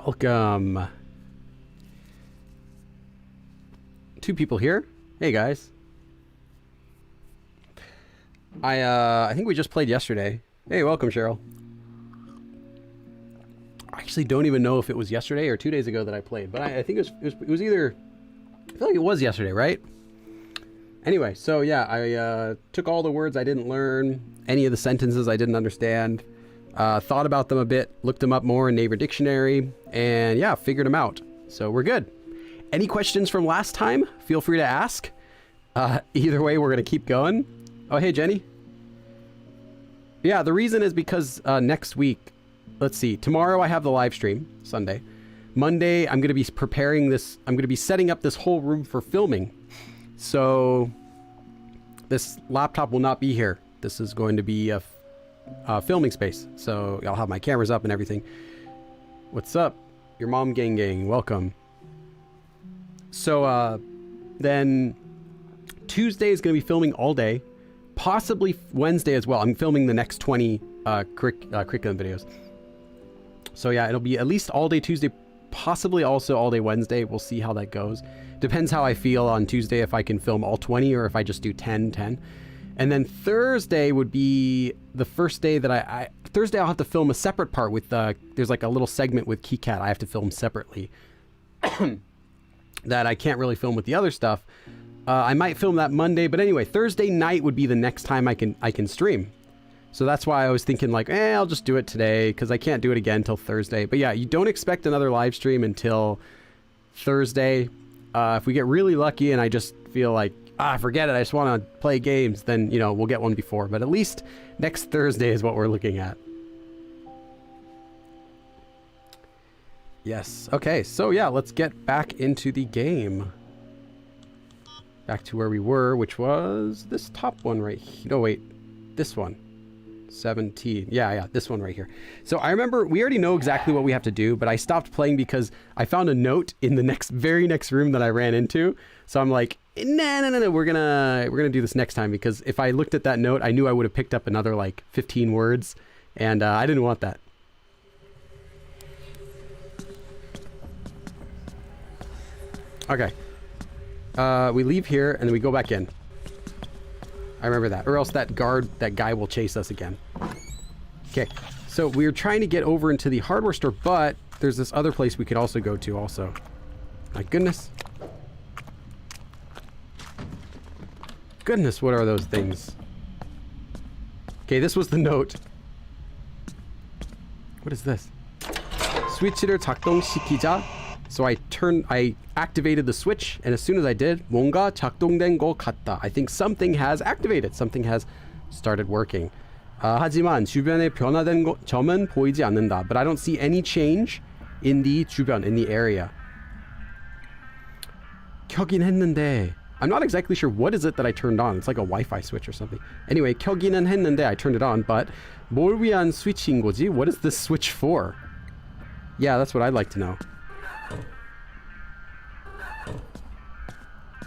Welcome. 2 people here. Hey guys. I think we just played yesterday. Hey, welcome Cheryl. I actually don't even know if it was yesterday or 2 days ago that I played, but I think it was either, I feel like it was yesterday, right? Anyway, so yeah, I took all the words I didn't learn, any of the sentences I didn't understand, thought about them a bit, looked them up more in Neighbor Dictionary, and yeah, figured them out. So we're good. Any questions from last time? Feel free to ask. Either way, we're going to keep going. Oh, hey, Jenny. Yeah, the reason is because next week, let's see, tomorrow I have the live stream, Sunday. Monday, I'm going to be preparing this, I'm going to be setting up this whole room for filming. So this laptop will not be here. This is going to be a filming space. So I'll have my cameras up and everything. What's up? Your mom gang, welcome. So then Tuesday is going to be filming all day, possibly Wednesday as well. I'm filming the next 20 curriculum videos. So yeah, it'll be at least all day Tuesday, possibly also all day Wednesday. We'll see how that goes. Depends how I feel on Tuesday, if I can film all 20 or if I just do 10. And then Thursday would be the first day that Thursday I'll have to film a separate part with, there's like a little segment with KeyCat I have to film separately that I can't really film with the other stuff. I might film that Monday, but anyway, Thursday night would be the next time I can stream. So that's why I was thinking like, I'll just do it today because I can't do it again until Thursday. But yeah, you don't expect another live stream until Thursday. If we get really lucky and I just feel like, forget it, I just want to play games, then, you know, we'll get one before. But at least next Thursday is what we're looking at. Yes. Okay, so yeah, let's get back into the game. Back to where we were, which was this top one right here. No, wait, this one. 17. Yeah, this one right here. So I remember we already know exactly what we have to do, but I stopped playing because I found a note in the very next room that I ran into. So I'm like, no, we're gonna do this next time, because if I looked at that note, I knew I would have picked up another like 15 words, and I didn't want that. Okay. We leave here and then we go back in. I remember that, or else that guy will chase us again. Okay, so we're trying to get over into the hardware store, but there's this other place we could also go to also. My goodness. Goodness, what are those things? Okay, this was the note. What is this? 스위치를 작동시키자. So I activated the switch, and as soon as I did, 뭔가 작동된 것 같다. I think something has activated. Something has started working. 하지만 주변에 변화된 점은 보이지 않는다. But I don't see any change in the 주변, in the area. 켜긴 했는데, I'm not exactly sure what is it that I turned on. It's like a Wi-Fi switch or something. Anyway, 켜기는 했는데 I turned it on, but 뭘 위한 스위치인 거지? What is this switch for? Yeah, that's what I'd like to know.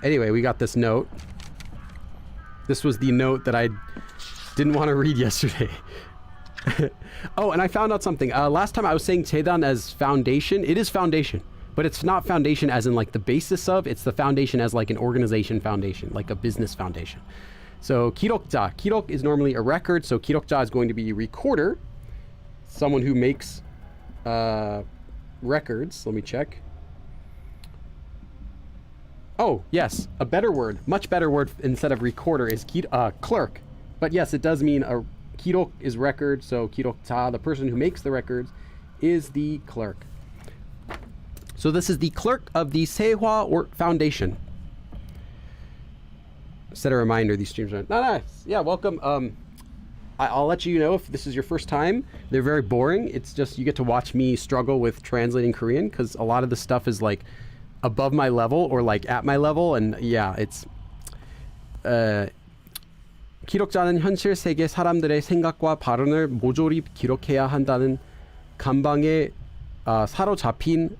Anyway, we got this note. This was the note that I didn't want to read yesterday. Oh, and I found out something. Last time I was saying 재단 as foundation. It is foundation, but it's not foundation as in like the basis of. It's the foundation as like an organization foundation, like a business foundation. So 기록자. 기록 is normally a record, so 기록자 is going to be recorder. Someone who makes records. Let me check. Oh, yes, a better word, much better word instead of recorder is clerk. But yes, it does mean a 기록 is record, so 기록자, the person who makes the records, is the clerk. So this is the clerk of the 세화 Foundation. Set a reminder, these streams are nice. Yeah, welcome. I'll let you know if this is your first time. They're very boring. It's just you get to watch me struggle with translating Korean, because a lot of the stuff is like above my level or like at my level, and yeah, it's 기록자는 현실 세계 사람들의 생각과 발언을 모조리 기록해야 한다는 감방에 사로잡힌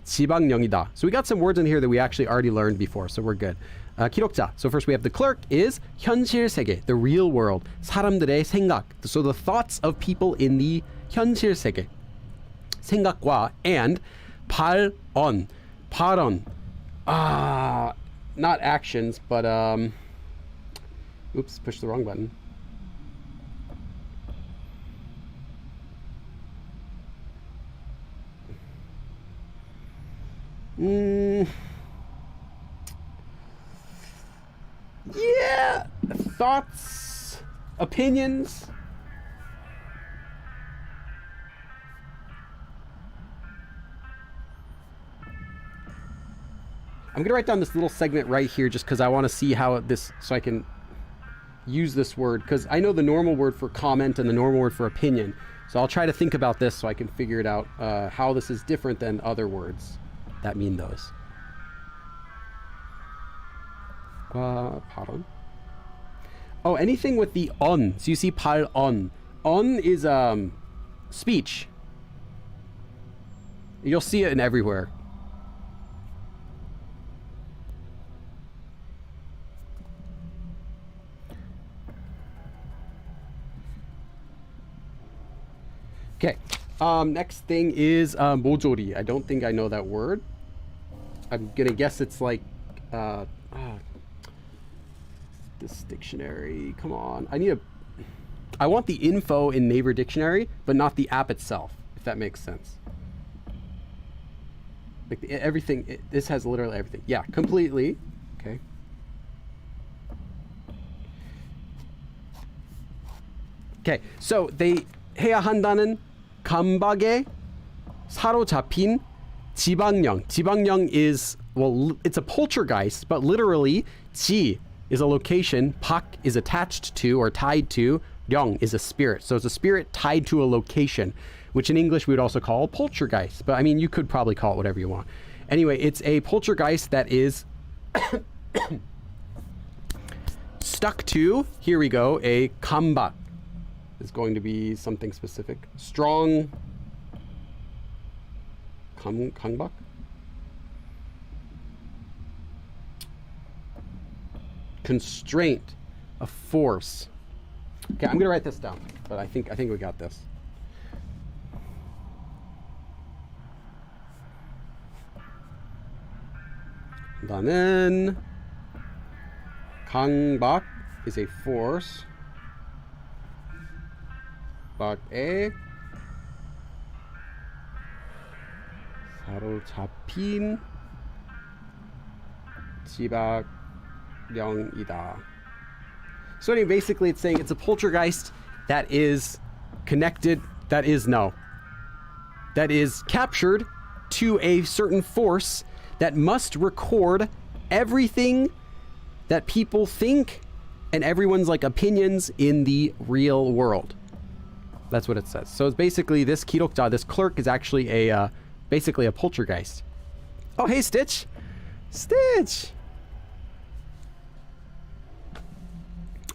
지방령이다. So we got some words in here that we actually already learned before, so we're good. 기록자. So first we have the clerk is 현실 세계, the real world. 사람들의 생각. So the thoughts of people in the 현실 세계. 생각과 and 발언. 발언. Not actions, but oops, pushed the wrong button. Yeah, thoughts, opinions. I'm gonna write down this little segment right here just because I want to see how this, so I can use this word, because I know the normal word for comment and the normal word for opinion. So I'll try to think about this so I can figure it out, how this is different than other words that mean those. 발언. Oh, anything with the on. So you see 발언. On is speech. You'll see it in everywhere. Okay. Next thing is 모조리. I don't think I know that word. I'm gonna guess it's like this dictionary. Come on. I want the info in Naver Dictionary, but not the app itself, if that makes sense. Like everything, this has literally everything. Yeah, completely. Okay. Okay, so they 해야 한다는 감박에 사로잡힌 지방령. 지방령 is, well, it's a poltergeist, but literally, 지 is a location, 박 is attached to or tied to, 령 is a spirit. So it's a spirit tied to a location, which in English we would also call poltergeist. But I mean, you could probably call it whatever you want. Anyway, it's a poltergeist that is stuck to, here we go, a 감박. Is going to be something specific. Strong 강박? Constraint, a force. Okay, I'm gonna write this down, but I think we got this. 나는 강박 is a force. 박에 사로잡힌 지방령이다. So anyway, basically it's saying it's a poltergeist that is connected, that is captured to a certain force that must record everything that people think and everyone's like opinions in the real world. That's what it says. So it's basically this 기록자, this clerk is actually a basically a poltergeist. Oh, hey, Stitch. Stitch.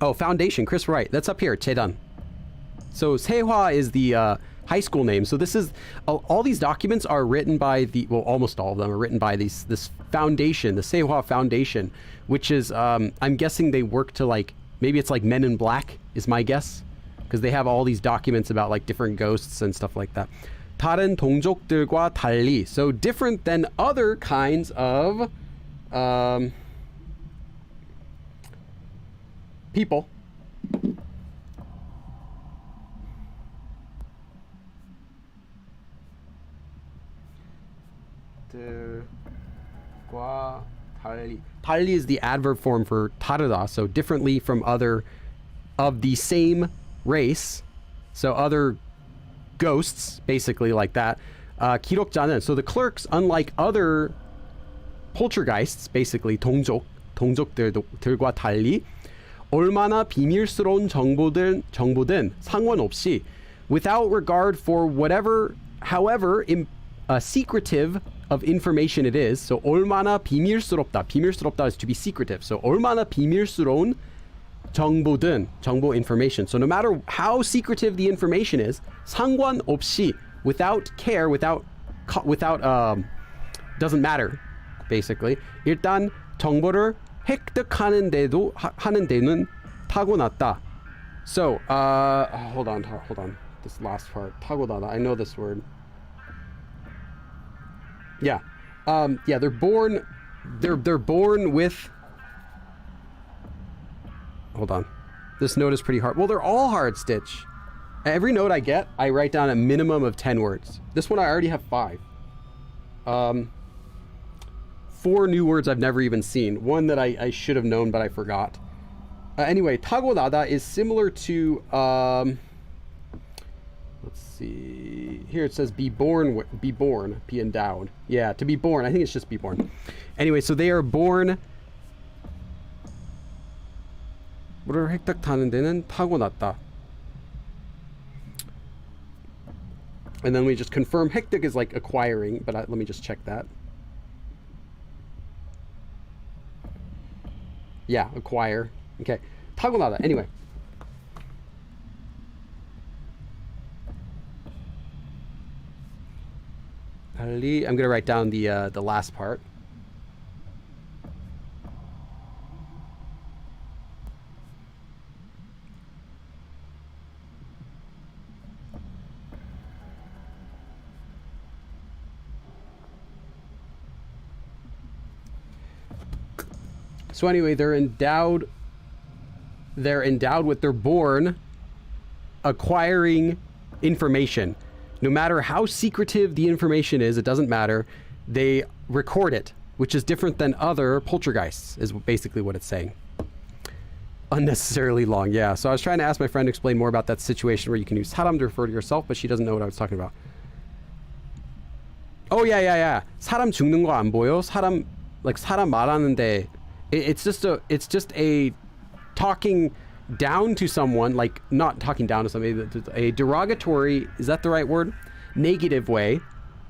Oh, foundation. Chris Wright. That's up here. 재단. So 세화 is the high school name. So this is all these documents are written by the, well, almost all of them are written by this foundation, the 세화 Foundation, which is I'm guessing they work to like, maybe it's like Men in Black is my guess, because they have all these documents about like different ghosts and stuff like that. 다른 동족들과 달리, so different than other kinds of people. 과 달리. 달리 is the adverb form for 다르다, so differently from other of the same race, so other ghosts, basically like that. 기록자는, so the clerks, unlike other poltergeists, basically 동족들과 달리, 얼마나 비밀스러운 정보든 상관없이, without regard for whatever, however secretive of information it is. So 얼마나 비밀스럽다. 비밀스럽다 is to be secretive. So 얼마나 비밀스러운 정보든, 정보 information. So no matter how secretive the information is, 상관없이, without care, without doesn't matter, basically. 일단 정보를 획득하는 데는 타고났다. So hold on. This last part, 타고나다. I know this word. Yeah. Yeah, they're born with, hold on. This note is pretty hard. Well, they're all hard, Stitch. Every note I get, I write down a minimum of 10 words. This one I already have 5. 4 new words I've never even seen. One that I should have known, but I forgot. Anyway, 타고나다 is similar to, let's see. Here it says be born, be endowed. Yeah, to be born. I think it's just be born. Anyway, so they are born. 뭐를 획득하는 데는 타고났다. And then we just confirm 획득 is like acquiring, but let me just check that. Yeah, acquire. Okay. 타고나다. Anyway. I'm going to write down the last part. So anyway, they're endowed with, they're born acquiring information. No matter how secretive the information is, it doesn't matter. They record it, which is different than other poltergeists, is basically what it's saying. Unnecessarily long, yeah. So I was trying to ask my friend to explain more about that situation where you can use 사람 to refer to yourself, but she doesn't know what I was talking about. Oh, yeah. 사람 죽는 거 안 보여? 사람 말하는데, it's just a talking down to someone, like not talking down to somebody, a derogatory, is that the right word? Negative way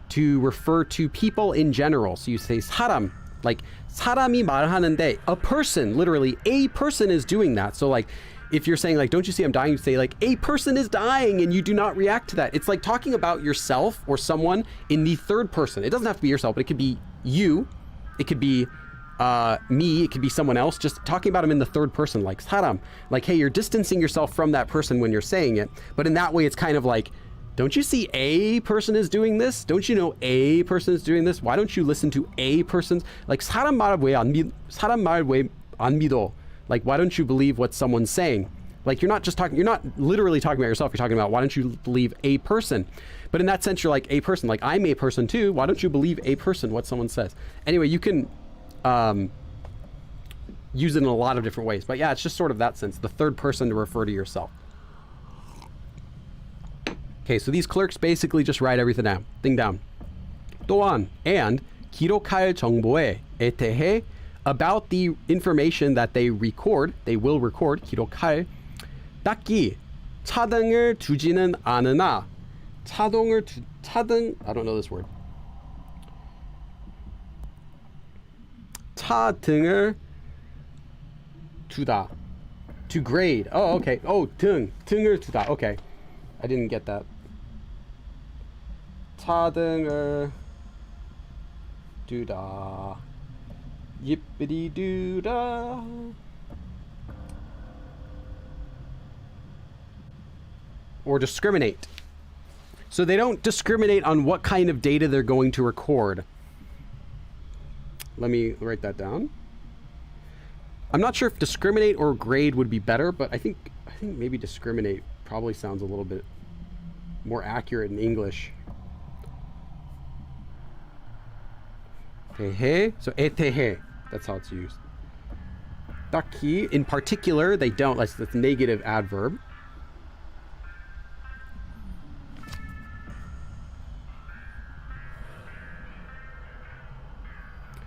to refer to people in general. So you say 사람, like 사람이 말하는데, a person, literally a person is doing that. So like if you're saying like, don't you see I'm dying, you say like a person is dying and you do not react to that. It's like talking about yourself or someone in the third person. It doesn't have to be yourself, but it could be you, it could be me, it could be someone else, just talking about him in the third person, like 사람, like, hey, you're distancing yourself from that person when you're saying it, but in that way it's kind of like, don't you see a person is doing this? Don't you know a person is doing this? Why don't you listen to a person's, like 사람 말 왜 안 믿어? Like, why don't you believe what someone's saying? Like, you're not literally talking about yourself, you're talking about why don't you believe a person? But in that sense, you're like a person, like I'm a person too, why don't you believe a person, what someone says? Anyway, you can use it in a lot of different ways, but yeah, it's just sort of that sense, the third person to refer to yourself. Okay, so these clerks basically just write everything down. 또한, and 기록할 정보에 대해, about the information that they will record, 기록할, 딱히 차등을 두지는 않으나, 차등, I don't know this word. 차등을 두다, to grade. Oh, okay. Oh, 등을 두다. Okay, I didn't get that. 차등을 두다, yippity doodah. Or discriminate. So they don't discriminate on what kind of data they're going to record. Let me write that down. I'm not sure if discriminate or grade would be better, but I think maybe discriminate probably sounds a little bit more accurate in English. 대해, so 에테해, that's how it's used. 딱히, in particular, they don't, that's negative adverb.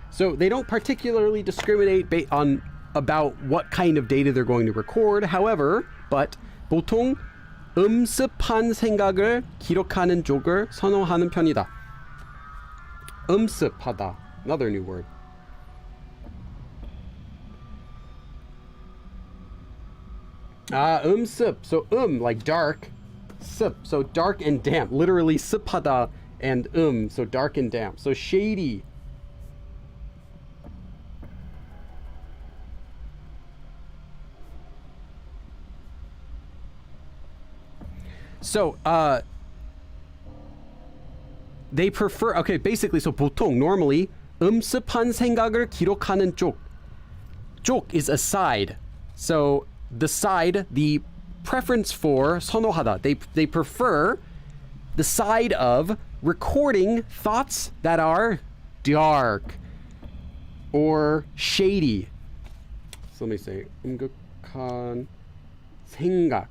So they don't particularly discriminate about what kind of data they're going to record. However, but 보통 음습한 생각을 기록하는 쪽을 선호하는 편이다. 음습하다, another new word. 음습, so like dark, 습, so dark and damp, literally 습하다, and so dark and damp, so shady. So they prefer, okay, basically, so 보통, normally, 음습한 생각을 기록하는 쪽. 쪽 is a side. So the side, the preference for 선호하다, they prefer the side of recording thoughts that are dark or shady. So let me say, 음극한 생각.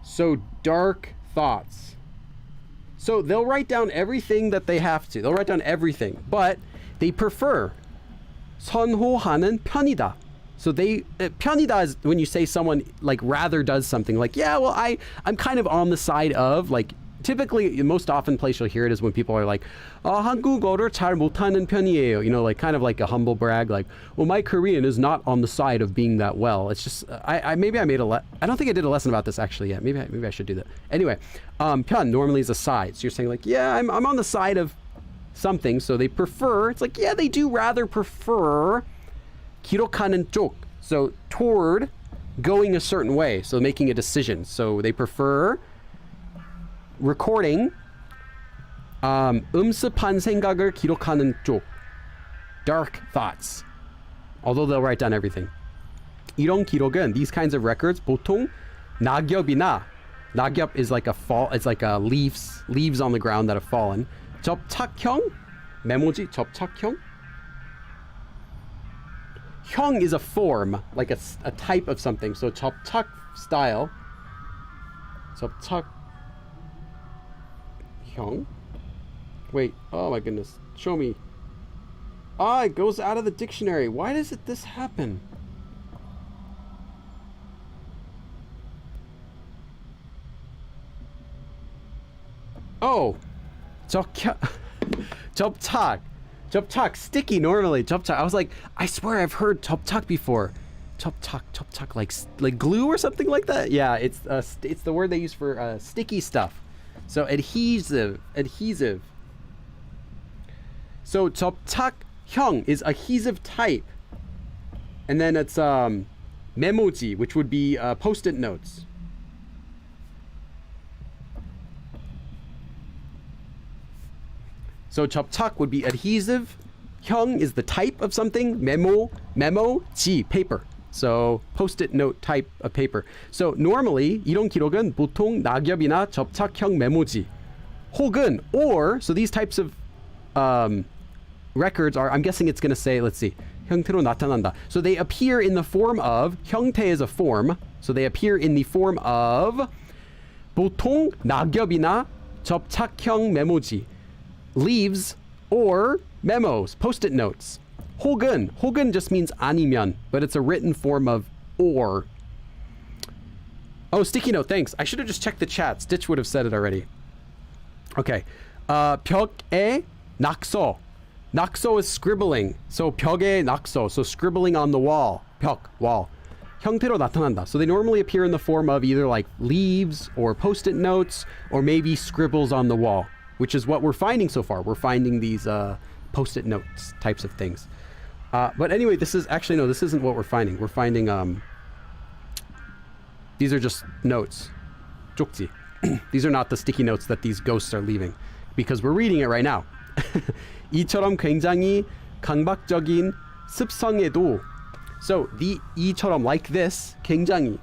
So dark thoughts. So they'll write down everything that they have to. They'll write down everything, but they prefer 선호하는 편이다. So they 편이다 is when you say someone like rather does something. Like, yeah, well, I'm kind of on the side of, like, typically, most often place you'll hear it is when people are like, 한국어를 잘 못하는 편이에요. You know, like kind of like a humble brag, like, well, my Korean is not on the side of being that well. It's just, maybe I made I don't think I did a lesson about this actually yet. Maybe I should do that. Anyway, 편 normally is a side. So you're saying like, yeah, I'm on the side of something. So they prefer, it's like, yeah, they do rather prefer 기록하는 쪽. So toward going a certain way. So making a decision. So they prefer recording 음습한 생각을 기록하는 쪽. Dark thoughts. Although they'll write down everything. 이런 기록은, these kinds of records, 보통 낙엽이나, 낙엽 is like a fall, it's like a leaves on the ground that have fallen. 접착형, 메모지, 접착형. 형 is a form, like a type of something. So 접착 style. 접착형. Wait, oh my goodness. Show me. It goes out of the dictionary. Why does this happen? Oh. 접착. 접착, sticky normally. 접착. I was like, I swear I've heard 접착 before. 접착, like glue or something like that. Yeah, it's the word they use for sticky stuff. So adhesive. So 접착형 is adhesive type, and then it's 메모지, which would be post-it notes. So 접착 would be adhesive. 형 is the type of something. 메모지, paper. So post-it note type of paper. So normally 이런 기록은 보통 낙엽이나 접착형 메모지 혹은 or, so these types of records are, I'm guessing it's going to say, let's see, 형태로 나타난다. So they appear in the form of, 형태 is a form, so they appear in the form of 보통 낙엽이나 접착형 메모지, leaves or memos, post-it notes. 혹은 just means 아니면, but it's a written form of or. Oh, sticky note, thanks. I should have just checked the chat. Stitch would have said it already. Okay. 벽에 낙서. 낙서 is scribbling. So 벽에 낙서. So scribbling on the wall. 벽, wall. 형태로 나타난다. So they normally appear in the form of either like leaves or post-it notes or maybe scribbles on the wall, which is what we're finding so far. We're finding these post-it notes types of things. But anyway, this isn't what we're finding. We're finding, these are just notes. 쪽지. These are not the sticky notes that these ghosts are leaving, because we're reading it right now. 이처럼 굉장히 강박적인 습성에도. So the 이처럼, like this, 굉장히,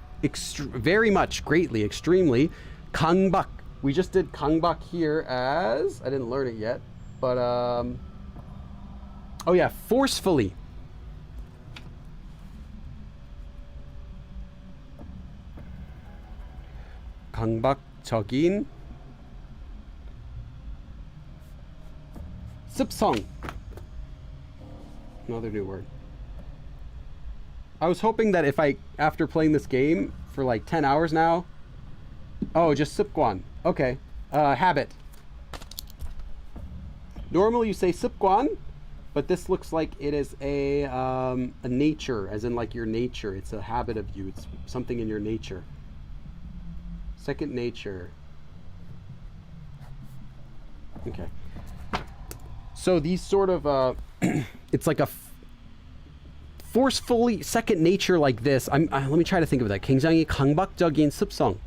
very much, greatly, extremely, 강박. We just did 강박 here as, I didn't learn it yet, but oh yeah, forcefully. 강박적인 습성. Another new word. I was hoping that if after playing this game for like 10 hours now, just 습관. Okay, habit. Normally you say 습관, but this looks like it is a nature, as in like your nature. It's a habit of you. It's something in your nature. Second nature. Okay. So these sort of, it's like a forcefully second nature like this. Let me try to think of that. 굉장히 강박적인 습성.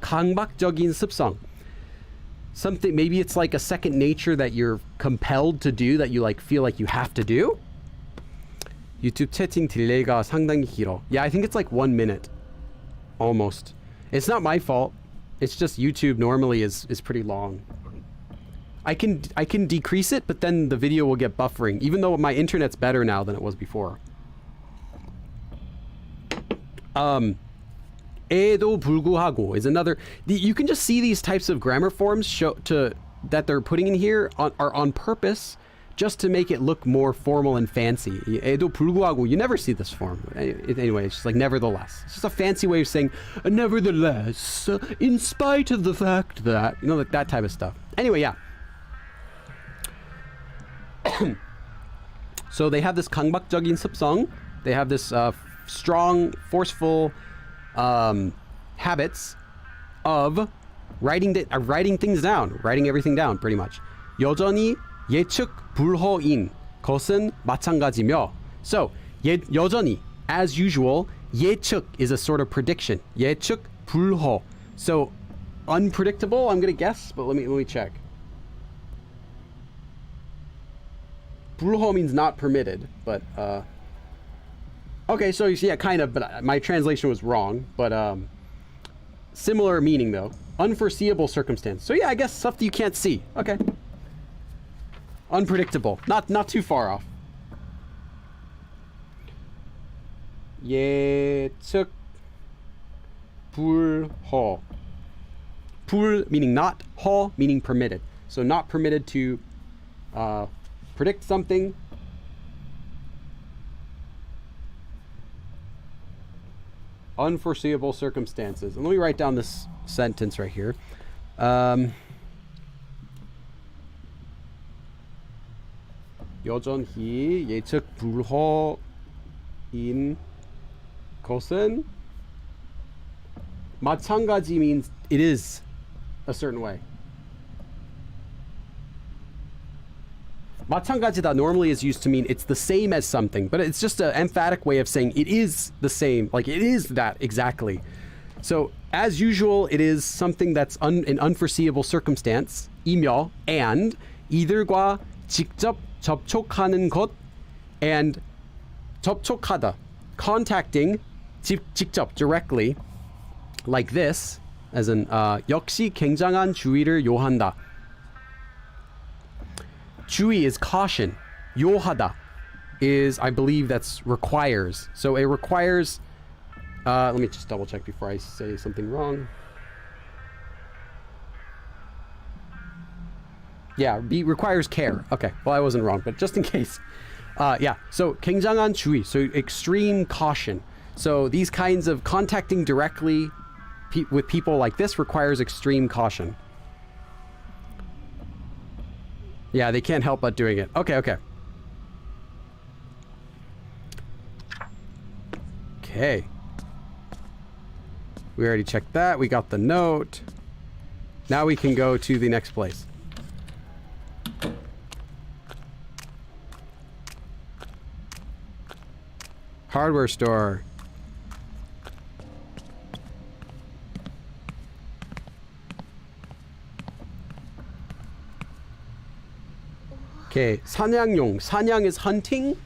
강박적인 습성. something, maybe it's like a second nature that you're compelled to do, that you like feel like you have to do. 유튜브 채팅 딜레이가 상당히 길어. Yeah, I think it's like 1 minute. Almost. It's not my fault. It's just YouTube normally is pretty long. I can decrease it, but then the video will get buffering, even though my internet's better now than it was before. 에도 불구하고 is another. You can just see these types of grammar forms that they're putting in here are on purpose, just to make it look more formal and fancy. 에도 불구하고, you never see this form. Anyway, it's just like nevertheless. It's just a fancy way of saying nevertheless, in spite of the fact that, you know, like that type of stuff. Anyway, yeah. So they have this 강박적인 습성. They have this strong, forceful habits of writing things down, writing everything down, pretty much. 여전히 예측 불허인 것은 마찬가지며. So 여전히, as usual, 예측 is a sort of prediction. 예측 불허. So unpredictable, I'm gonna guess, but let me check. 불허 means not permitted, but okay, so yeah, kind of, but my translation was wrong, but similar meaning though. Unforeseeable circumstance. So yeah, I guess stuff that you can't see. Okay. Unpredictable. Not too far off. 예측 불허. 불 meaning not, 허 meaning permitted. So not permitted to predict something. Unforeseeable circumstances. And let me write down this sentence right here. 여전히 예측 불허인 것은 마찬가지 means it is a certain way. 마찬가지다 normally is used to mean it's the same as something, but it's just an emphatic way of saying it is the same, like it is that exactly. So as usual, it is something that's an unforeseeable circumstance, 이며, and 이들과 직접 접촉하는 것, and 접촉하다, contacting, 직접, directly, like this, as in 역시 굉장한 주의를 요한다. 주의 is caution. 요하다 is, I believe, that's requires. So it requires. Let me just double check before I say something wrong. Yeah, requires care. Okay, well, I wasn't wrong, but just in case. Yeah, so 굉장한 주의, so extreme caution. So these kinds of contacting directly with people like this requires extreme caution. Yeah, they can't help but doing it. Okay. Okay. We already checked that. We got the note. Now we can go to the next place. Hardware store. Okay, 사냥용. 사냥 is hunting.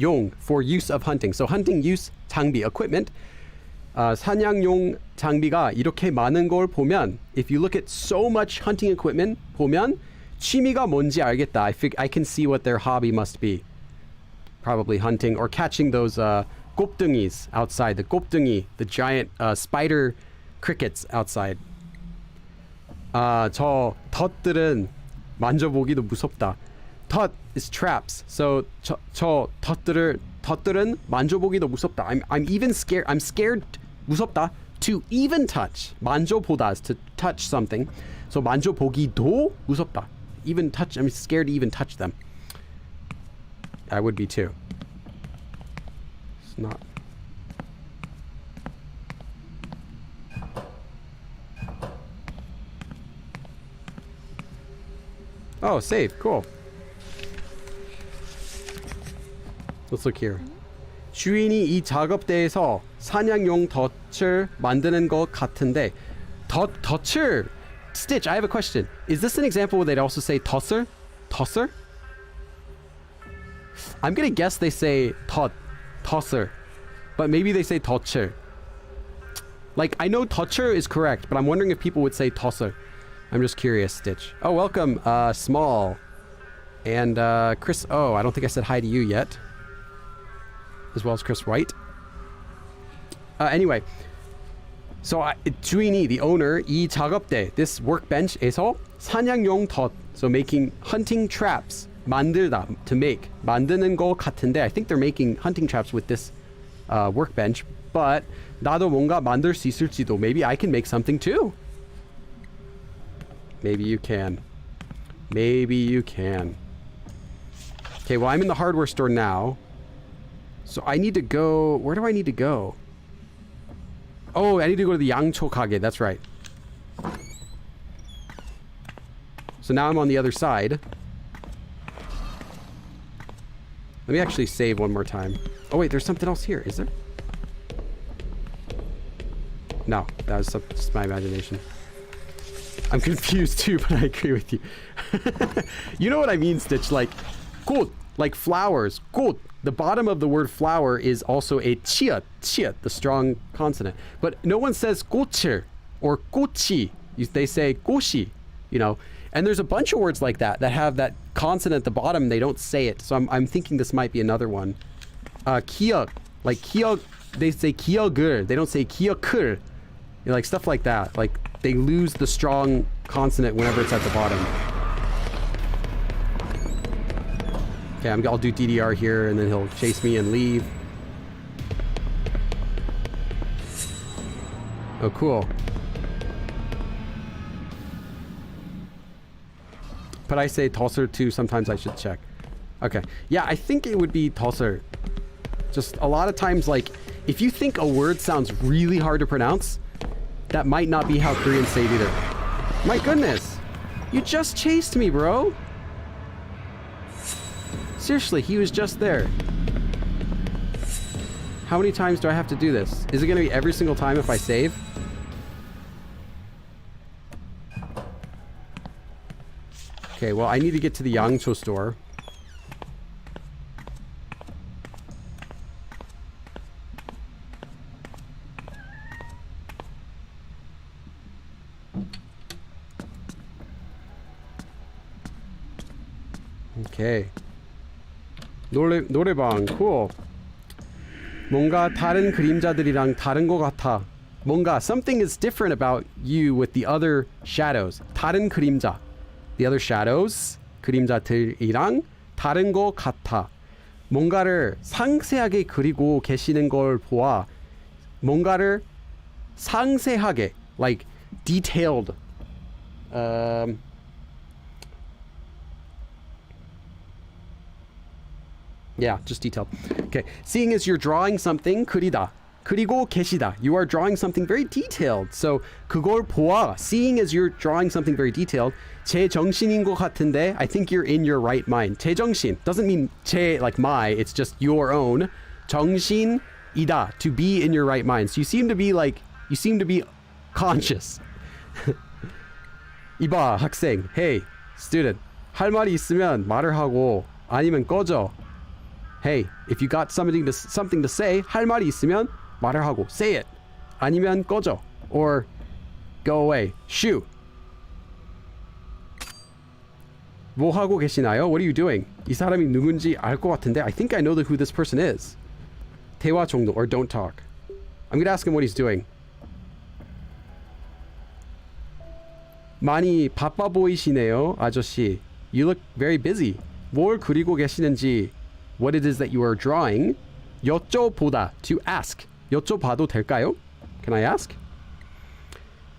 용 for use of hunting. So hunting use 장비, equipment. 사냥용 장비가 이렇게 많은 걸 보면, if you look at so much hunting equipment, 보면 취미가 뭔지 알겠다. I can see what their hobby must be. Probably hunting or catching those 곱등이s outside. The 곱등이, the giant spider crickets outside. 저 덫들은 만져보기도 무섭다. 덫 is traps. So 저 덫들은 만져보기도 무섭다. I'm even scared. I'm scared. 무섭다 to even touch. 만져보다 is to touch something. So 만져보기도 무섭다. Even touch. I'm scared to even touch them. I would be too. It's not. Oh, save. Cool. Let's look here. 주인이 이 작업대에서 사냥용 덫을 만드는 것 같은데, 덫을 Stitch, I have a question. Is this an example where they'd also say tosser? Tosser? I'm gonna guess they say tosser, but maybe they say toucher. Like, I know toucher is correct, but I'm wondering if people would say tosser. I'm just curious, Stitch. Oh, welcome, Small. And, Chris, oh, I don't think I said hi to you yet. As well as Chris White. Anyway. So, 주인이, the owner, 이 작업대, this workbench에서 사냥용 덫, so making hunting traps, 만들다, to make, 만드는 거 같은데, I think they're making hunting traps with this workbench, but 나도 뭔가 만들 수 있을지도, maybe I can make something too. Maybe you can. Maybe you can. Okay, well, I'm in the hardware store now. So I need to go... Where do I need to go? Oh, I need to go to the Yangcho Kage. That's right. So now I'm on the other side. Let me actually save one more time. Oh, wait, there's something else here. Is there? No, that was just my imagination. I'm confused too, but I agree with you. You know what I mean, Stitch? Like, 꽃, like flowers. 꽃. The bottom of the word flower is also a 치읓, the strong consonant. But no one says 꽃을 or 꽃이. They say 꽃이, you know. And there's a bunch of words like that that have that consonant at the bottom. They don't say it. So I'm thinking this might be another one. 기억, like 기억, they say 기억을. They don't say 기억을. You know, like stuff like that. Like they lose the strong consonant whenever it's at the bottom. Okay, I'll do DDR here, and then he'll chase me and leave. Oh, cool. But I say tosser too. Sometimes I should check. Okay. Yeah, I think it would be tosser. Just a lot of times, like, if you think a word sounds really hard to pronounce, that might not be how Koreans say it either. My goodness. You just chased me, bro. Seriously, he was just there. How many times do I have to do this? Is it going to be every single time if I save? Okay, well, I need to get to the Yangcho store. Okay. 노래방, cool. 뭔가 다른 그림자들이랑 다른 것 같아. 뭔가 something is different about you with the other shadows. 다른 그림자, the other shadows, 그림자들이랑 다른 것 같아. 뭔가를 상세하게 그리고 계시는 걸 보아. 뭔가를 상세하게, like detailed. Yeah, just detailed. Okay, seeing as you're drawing something, 그리다. 그리고 계시다. You are drawing something very detailed. So, 그걸 보아. Seeing as you're drawing something very detailed, 제정신인 것 같은데, I think you're in your right mind. 제정신 doesn't mean 제 like my, it's just your own. 정신이다, to be in your right mind. So you seem to be conscious. 이봐, 학생. Hey, student. 할 말이 있으면 말을 하고 아니면 꺼져. Hey, if you got something to say, 할 말이 있으면 말을 하고 say it. 아니면 꺼져. Or go away. Shoo. 뭐 하고 계시나요? What are you doing? 이 사람이 누군지 알 것 같은데 I think I know who this person is. 대화 정도 or don't talk. I'm gonna ask him what he's doing. 많이 바빠 보이시네요, 아저씨. You look very busy. 뭘 그리고 계시는지 what it is that you are drawing. 여쭤보다, to ask. 여쭤봐도 될까요? Can I ask?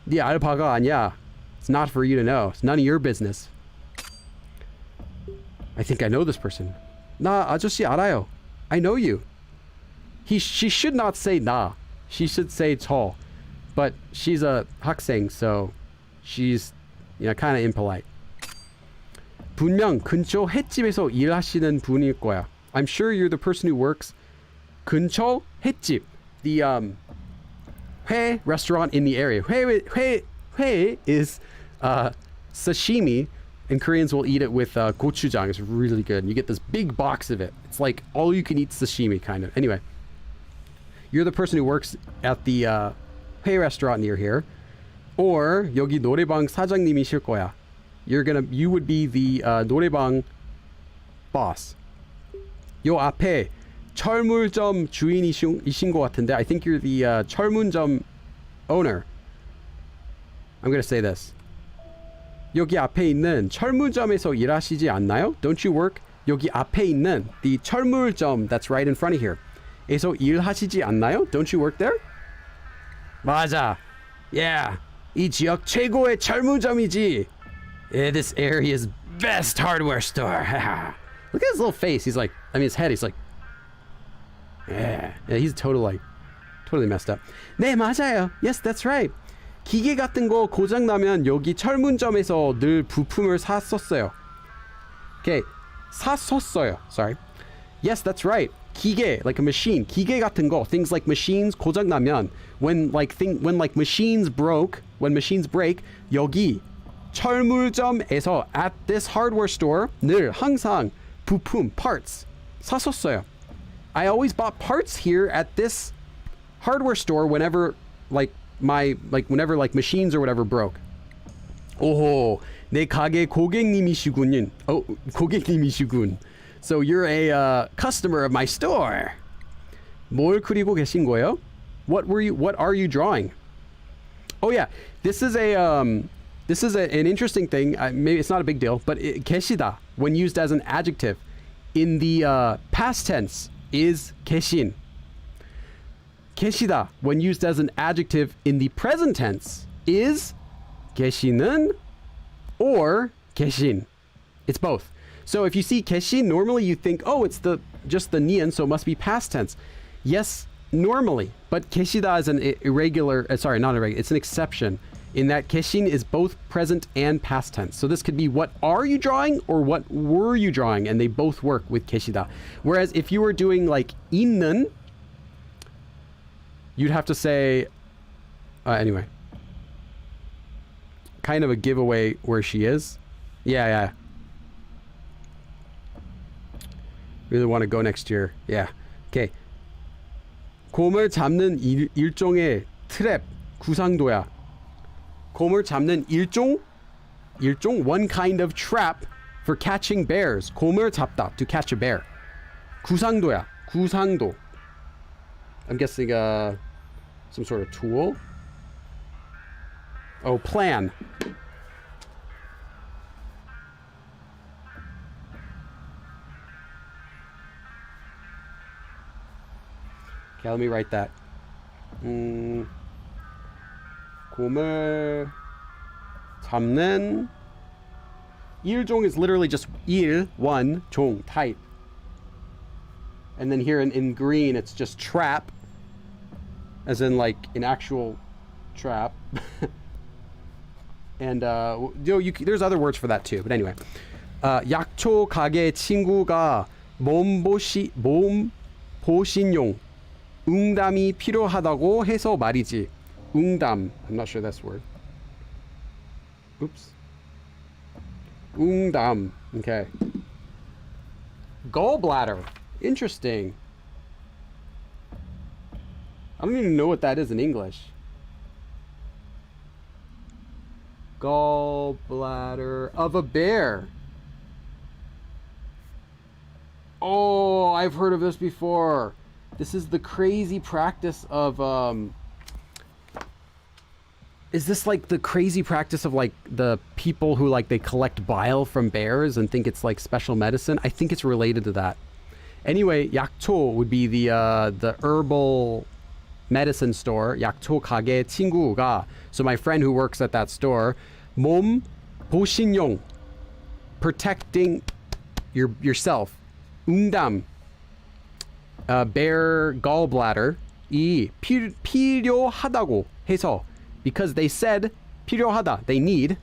네 알바가 아니야. It's not for you to know. It's none of your business. I think I know this person. 나 아저씨 알아요. I know you. She should not say 나. She should say 저. But she's a 학생, so she's, kind of impolite. 분명 근처 횟집에서 일하시는 분일 거야. I'm sure you're the person who works 근처 횟집, the 회 restaurant in the area. 회 is Sashimi, and Koreans will eat it with gochujang. It's really good. You get this big box of it. It's like all you can eat sashimi kind of. Anyway, you're the person who works at the Pei restaurant near here, or 여기 노래방 사장님이실 거야. You would be the 노래방 boss. 요 앞에 철물점 주인이신 것 같은데, I think you're the 철문점 owner. I'm gonna say this. 여기 앞에 있는 철물점에서 일하시지 않나요? Don't you work? 여기 앞에 있는 the 철물점 that's right in front of here. 에서 일하시지 않나요? Don't you work there? 맞아. Yeah. 이 지역 최고의 철물점이지. Yeah, this area's best hardware store. Look at his little face. He's like, I mean, his head. He's like, yeah. He's totally messed up. 네, 맞아요. Yes, that's right. 기계 같은 거 고장 나면 여기 철문점에서 늘 부품을 샀었어요. Okay, 샀었어요. Sorry. Yes, that's right. 기계, like a machine. 기계 같은 거, things like machines 고장 나면 when machines break, 여기 철물점에서 at this hardware store 늘 항상 부품 parts 샀었어요. I always bought parts here at this hardware store whenever machines or whatever broke. 오호, 내 가게 고객님이시군. 고객님이시군. So you're a customer of my store. 뭘 그리고 계신 거예요? What are you drawing? Oh yeah, this is an interesting thing. Maybe it's not a big deal, but 계시다, when used as an adjective in the past tense, is 계신. 계시다, when used as an adjective in the present tense, is 계시는 or 계신. It's both. So if you see 계신, normally you think, oh, it's just the nian, so it must be past tense. Yes, normally, but 계시다 is an irregular, not irregular, it's an exception in that 계신 is both present and past tense. So this could be what are you drawing or what were you drawing, and they both work with 계시다. Whereas if you were doing like 있는, you'd have to say, anyway, kind of a giveaway where she is. Yeah. Really want to go next year. Yeah. Okay. 곰을 잡는 일종의 트랩 구상도야. 곰을 잡는 일종, one kind of trap for catching bears. 곰을 잡다, to catch a bear. 구상도야. 구상도. I'm guessing some sort of tool. Oh, plan. Okay, let me write that. 곰을 잡는 일종 is literally just 일, one, 종, type. And then here in green, it's just trap, as in like an actual trap. And there's other words for that too. But anyway, 약초 가게 친구가 몸보신용 응담이 필요하다고 해서 말이지. 응담. I'm not sure that's word. Oops. 응담. Okay. Gallbladder. Interesting. I don't even know what that is in English. Gallbladder of a bear. Oh, I've heard of this before. This is the crazy practice of is this like the crazy practice of like the people who like they collect bile from bears and think it's like special medicine? I think it's related to that. Anyway, 약초 would be the herbal medicine store. 약초 가게 친구가, so my friend who works at that store, 몸 보신용, protecting yourself. 응담, bear gallbladder, 이 필요하다고 해서, because they said 필요하다, they need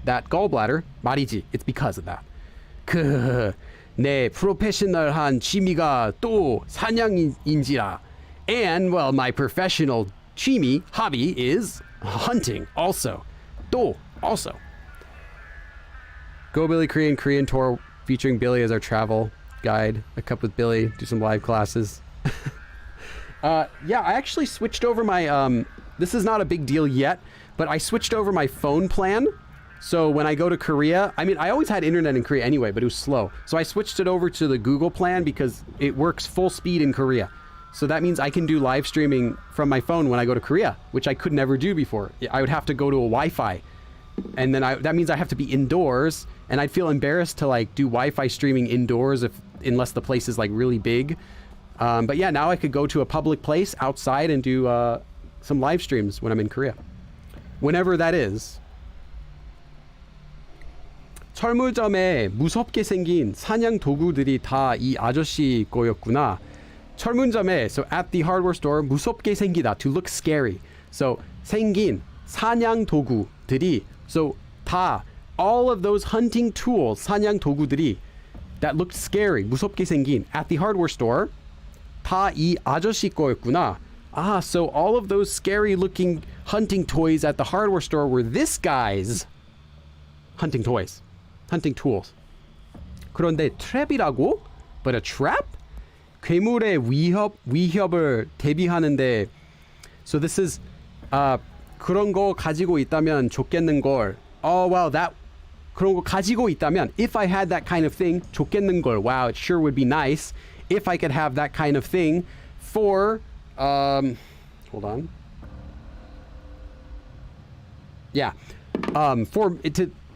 that gallbladder, 말이지, it's because of that. 내 프로페셔널한 취미가 또 사냥인지라. And well, my professional 취미, hobby, is hunting also. 또, also. Go Billy Korean tour featuring Billy as our travel guide. A cup with Billy. Do some live classes. Yeah, I actually switched over my, this is not a big deal yet, but I switched over my phone plan. So when I go to Korea, I mean, I always had internet in Korea anyway, but it was slow. So I switched it over to the Google plan because it works full speed in Korea. So that means I can do live streaming from my phone when I go to Korea, which I could never do before. I would have to go to a Wi-Fi. And then that means I have to be indoors, and I'd feel embarrassed to like do Wi-Fi streaming indoors unless the place is like really big. But yeah, now I could go to a public place outside and do some live streams when I'm in Korea. Whenever that is. 철물점에 무섭게 생긴 사냥 도구들이 다 이 아저씨 거였구나. 철물점에, so at the hardware store, 무섭게 생기다, to look scary. So 생긴 사냥 도구들이, so 다, all of those hunting tools, 사냥 도구들이 that looked scary, 무섭게 생긴, at the hardware store, 다 이 아저씨 거였구나. Ah, so all of those scary looking hunting toys at the hardware store were this guy's hunting toys, hunting tools. 그런데 트랩이라고? But a trap? 괴물의 위협을 대비하는데, so this is 그런 거 가지고 있다면 좋겠는 걸. Oh wow, that 그런 거 가지고 있다면, if I had that kind of thing, 좋겠는 걸. Wow, it sure would be nice if I could have that kind of thing for hold on. Yeah. For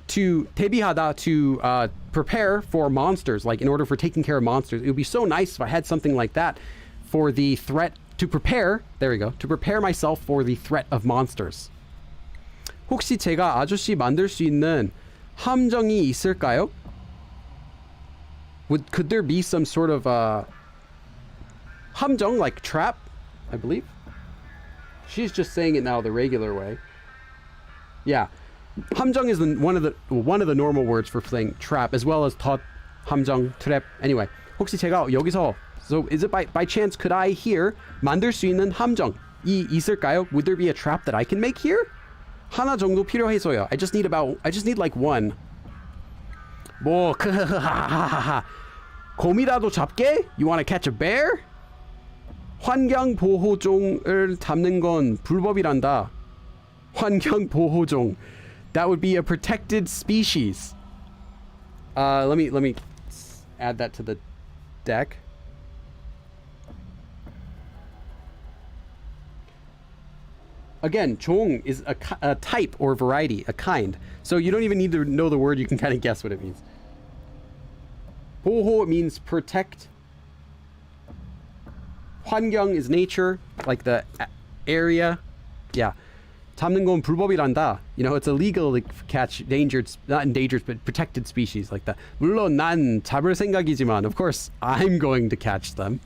to 대비하다, to prepare for monsters, like in order for taking care of monsters. It would be so nice if I had something like that for the threat, to prepare, there we go, to prepare myself for the threat of monsters. 혹시 제가 아저씨 만들 수 있는 함정이 있을까요? Could there be some sort of 함정, like trap, I believe? She's just saying it now the regular way. Yeah. 함정 is one of the normal words for saying trap, as well as 덫, 함정, trap. Anyway, 혹시 제가 여기서, so is it by chance could I here 만들 수 있는 함정이 있을까요? Would there be a trap that I can make here? 하나 정도 필요해서요. I just need like one. 뭐 곰이라도 잡게? You want to catch a bear? 환경 보호종을 잡는 건 불법이란다. 환경 보호종. That would be a protected species. Let me add that to the deck. Again, 종 is a type or variety, a kind. So you don't even need to know the word, you can kind of guess what it means. 보호 means protect. 환경 is nature, like the area. Yeah. 잡는 건 불법이란다. You know, it's illegal to catch not endangered, but protected species like that. 물론 난 잡을 생각이지만, of course, I'm going to catch them.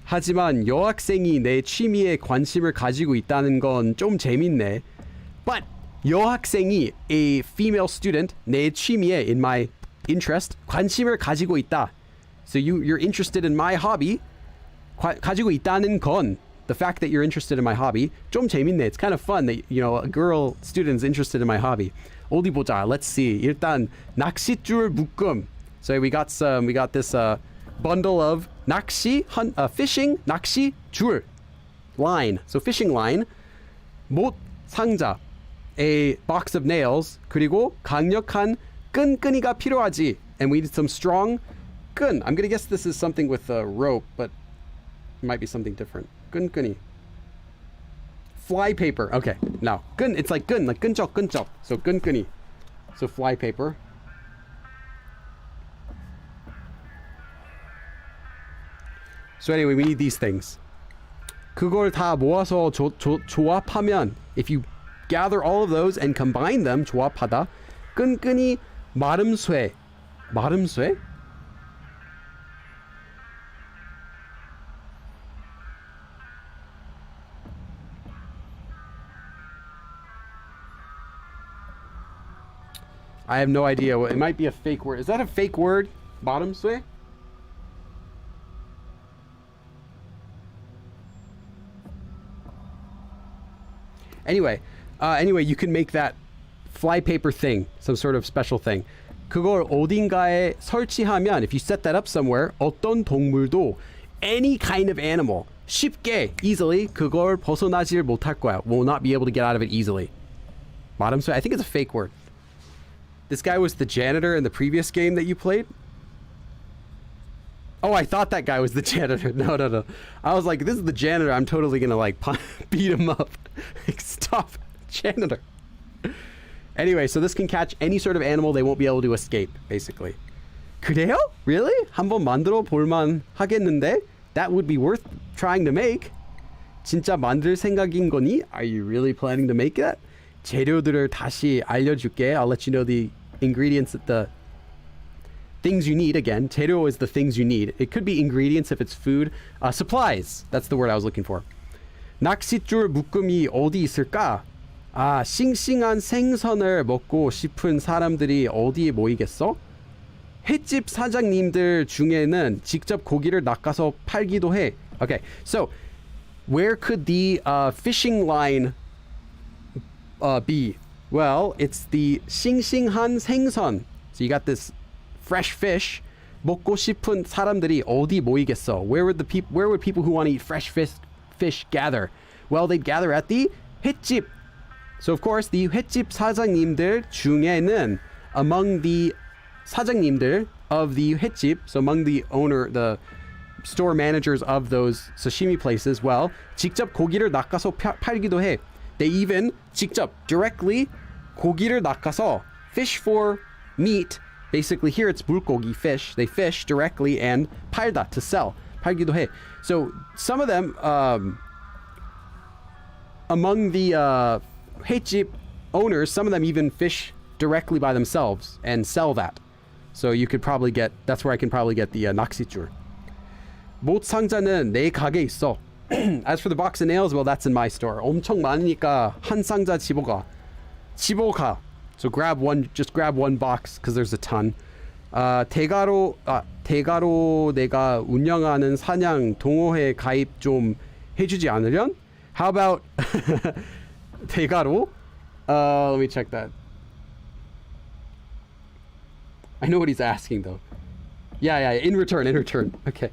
하지만 여학생이 내 취미에 관심을 가지고 있다는 건 좀 재밌네. But 여학생이, a female student, 내 취미에, in my interest, 관심을 가지고 있다. So you're interested in my hobby. 가지고 있다는 건, the fact that you're interested in my hobby, 좀 재밌네. It's kind of fun that, you know, a girl student is interested in my hobby. 어디 보자. Let's see. 일단 낚싯줄 묶음. So we got this bundle of 낚시, fishing, 낚시, 줄, line. So fishing line. 못 상자, a box of nails. 그리고 강력한 끈끈이가 필요하지. And we need some strong 끈. I'm gonna guess this is something with a rope, but it might be something different. 끈끈이. Fly paper. Okay, no. 끈, it's like 끈, like 끈적. So 끈끈이. So fly paper. So anyway, we need these things. 그걸 다 모아서 조합하면, if you gather all of those and combine them, 조합하다, 끈끈이 마름쇠. 마름쇠? I have no idea. It might be a fake word. Is that a fake word? 마름쇠? Anyway, you can make that flypaper thing, some sort of special thing. 그걸 어딘가에 설치하면, if you set that up somewhere, 어떤 동물도, any kind of animal, 쉽게, easily, 그걸 벗어나질 못할 거야. Will not be able to get out of it easily. I think it's a fake word. This guy was the janitor in the previous game that you played? Oh, I thought that guy was the janitor. No. I was like, this is the janitor. I'm totally gonna like beat him up. Like, stop, janitor. Anyway, so this can catch any sort of animal. They won't be able to escape, basically. 그래요? Really? 한번 만들어 볼만 하겠는데? That would be worth trying to make. 진짜 만들 생각인 거니? Are you really planning to make that? 재료들을 다시 알려줄게. I'll let you know the ingredients, the things you need. Again, 재료 is the things you need. It could be ingredients if it's food. Supplies. That's the word I was looking for. 낚싯줄 묶음이 어디 있을까? 아, 싱싱한 생선을 먹고 싶은 사람들이 어디에 모이겠어? 횟집 사장님들 중에는 직접 고기를 낚아서 팔기도 해. Okay, so where could the fishing line be? Well, it's the 싱싱한 생선. So you got this fresh fish. 먹고 싶은 사람들이 어디 모이겠어? Where would people who want to eat fresh fish gather? Well, they'd gather at the 횟집. So of course, the 횟집 사장님들 중에는, among the 사장님들 of the 횟집, so among the store managers of those sashimi places, well, 직접 고기를 낚아서 팔기도 해. They even 직접, directly, 고기를 낚아서, fish for meat. Basically here it's 물고기, fish. They fish directly and 팔다, to sell. 팔기도 해. So some of them, among the 횟집 owners, some of them even fish directly by themselves and sell that. So you could probably get, that's where I can probably get the 낚싯줄. 못 상자는 내 가게에 있어. As for the box of nails, well, that's in my store. 엄청 많으니까 한 상자 집어가. So just grab one box because there's a ton. 대가로 내가 운영하는 사냥 동호회 가입 좀 해주지 않으련? How about 대가로? Let me check that. I know what he's asking though. Yeah, in return. Okay.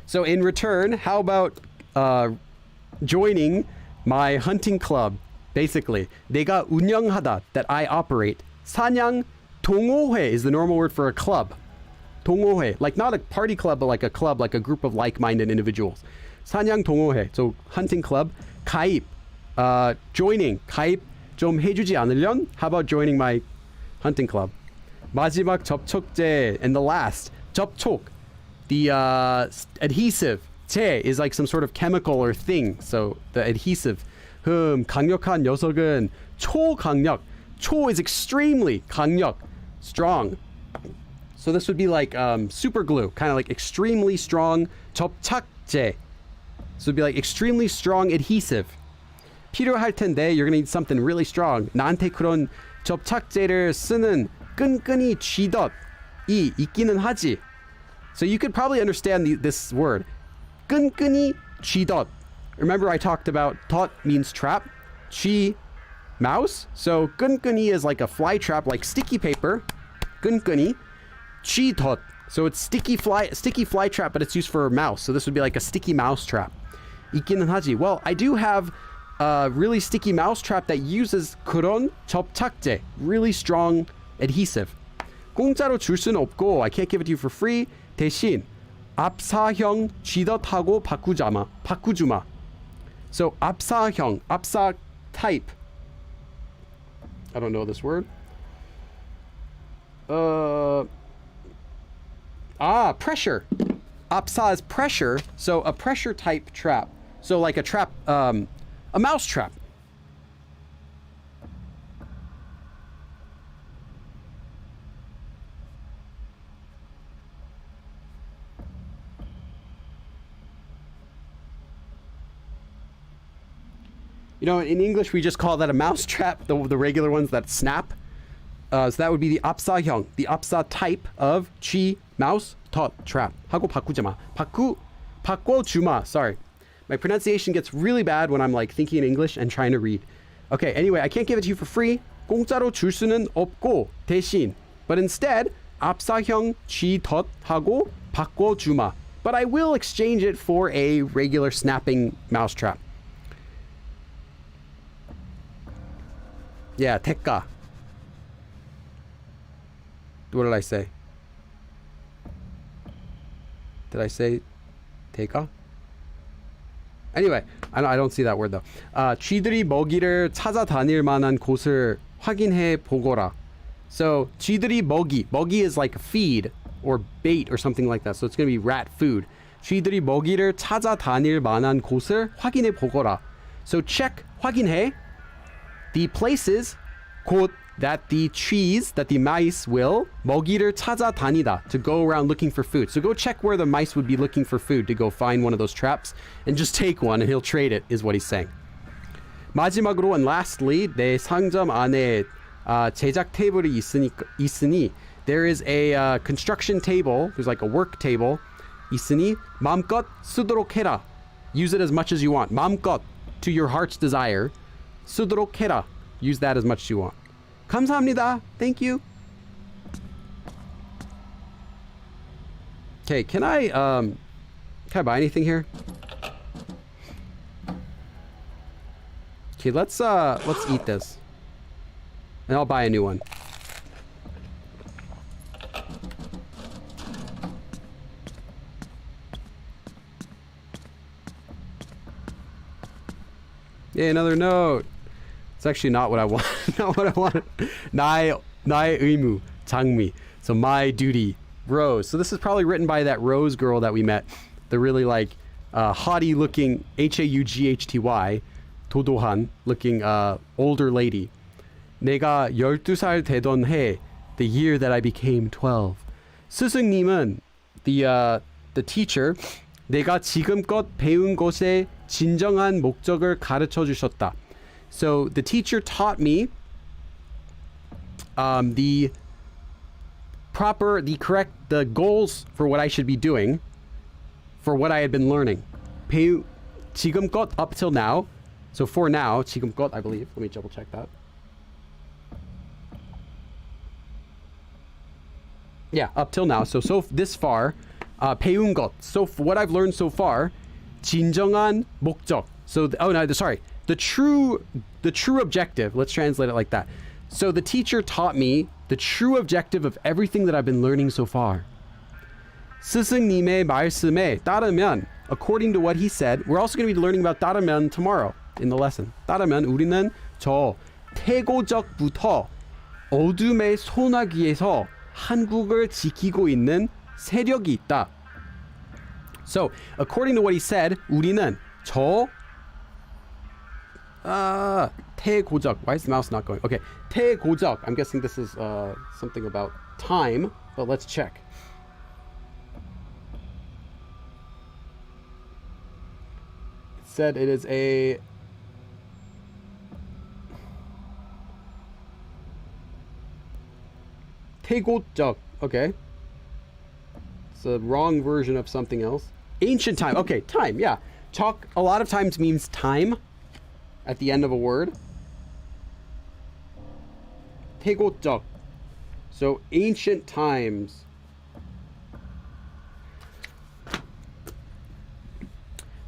So in return, how about joining my hunting club? Basically, 내가 운영하다, that I operate. 사냥 동호회 is the normal word for a club. 동호회, like not a party club, but like a club, like a group of like-minded individuals. 사냥 동호회, so hunting club. 가입, joining. 가입 좀 해주지 않으련? How about joining my hunting club? 마지막 접촉제, and the last, 접촉. The adhesive. 제 is like some sort of chemical or thing. So the adhesive. 강력한 녀석은 초강력. 초 is extremely. 강력, strong. So this would be like super glue, kind of like extremely strong. 접착제. So it'd be like extremely strong adhesive. 필요할 텐데, you're gonna need something really strong. 나한테 그런 접착제를 쓰는 끈끈이 쥐덫이 있기는 하지. So you could probably understand this word. 끈끈이 쥐덫. Remember I talked about 덫 means trap. 쥐, mouse. So 끈끈이 is like a fly trap, like sticky paper. 끈끈이. 쥐덫. So it's sticky fly trap, but it's used for a mouse. So this would be like a sticky mouse trap. 있기는 하지. Well, I do have a really sticky mouse trap that uses 그런 접착제, really strong adhesive. 공짜로 줄 수는 없고, I can't give it to you for free. 대신 압사형 쥐덫하고 바꾸주마. So 압사형, 압사 type. I don't know this word. Pressure. 압사 is pressure, so a pressure type trap. So like a trap, a mouse trap. You know, in English, we just call that a mouse trap, the regular ones that snap. So that would be the 압사형, the 압사 type of 쥐, mouse, 덫, trap. 하고 바꾸지마. 바꿔주마. Sorry. My pronunciation gets really bad when I'm like thinking in English and trying to read. Okay, anyway, I can't give it to you for free. 공짜로 줄 수는 없고 대신. But instead, 압사형 쥐덫 하고 바꿔주마. But I will exchange it for a regular snapping mousetrap. Yeah, 대가. What did I say? Did I say 대가? Anyway, I don't see that word though. 쥐들이 먹이를 찾아다닐 만한 곳을 확인해 보거라. So, 쥐들이 먹이 is like a feed or bait or something like that. So it's going to be rat food. 쥐들이 먹이를 찾아다닐 만한 곳을 확인해 보거라. So check, 확인해, the places, 곳, that the trees, that the mice will 먹이를 찾아다니다, to go around looking for food. So go check where the mice would be looking for food to go find one of those traps and just take one and he'll trade it, is what he's saying. 마지막으로 and lastly, 내 상점 안에 제작 테이블이 있으니 there is a construction table, there's like a work table 있으니 마음껏 쓰도록 해라. Use it as much as you want. 마음껏, to your heart's desire. 쓰도록 해라. Use that as much as you want. 감사합니다. Thank you. Okay, can I buy anything here? Okay, let's eat this. And I'll buy a new one. Yeah, another note. It's actually not what I want. Not what I wanted. 나의 의무, 장미. So my duty, Rose. So this is probably written by that Rose girl that we met. The really like haughty looking, Haughty, 도도한 looking older lady. 내가 12살 되던 해, the year that I became 12. 스승님은, the teacher, 내가 지금껏 배운 것의 진정한 목적을 가르쳐 주셨다. So the teacher taught me the goals for what I should be doing, for what I had been learning. 지금껏, up till now. So for now, 지금껏, I believe. Let me double check that. Yeah, up till now. So this far, 배운 것. So what I've learned so far, 진정한 목적. So the true objective. Let's translate it like that. So the teacher taught me the true objective of everything that I've been learning so far. 스승님의 말씀에 따르면, according to what he said, we're also going to be learning about 따르면 tomorrow in the lesson. 따르면 우리는 저 태고적부터 어둠의 소나기에서 한국을 지키고 있는 세력이 있다. So, according to what he said, 우리는 저 태고적. Why is the mouse not going? Okay, 태고적. I'm guessing this is something about time, but let's check. It said it is a 태고적. Okay. It's a wrong version of something else. Ancient time. Okay, time. Yeah. Talk a lot of times means time at the end of a word. 태고적. So ancient times.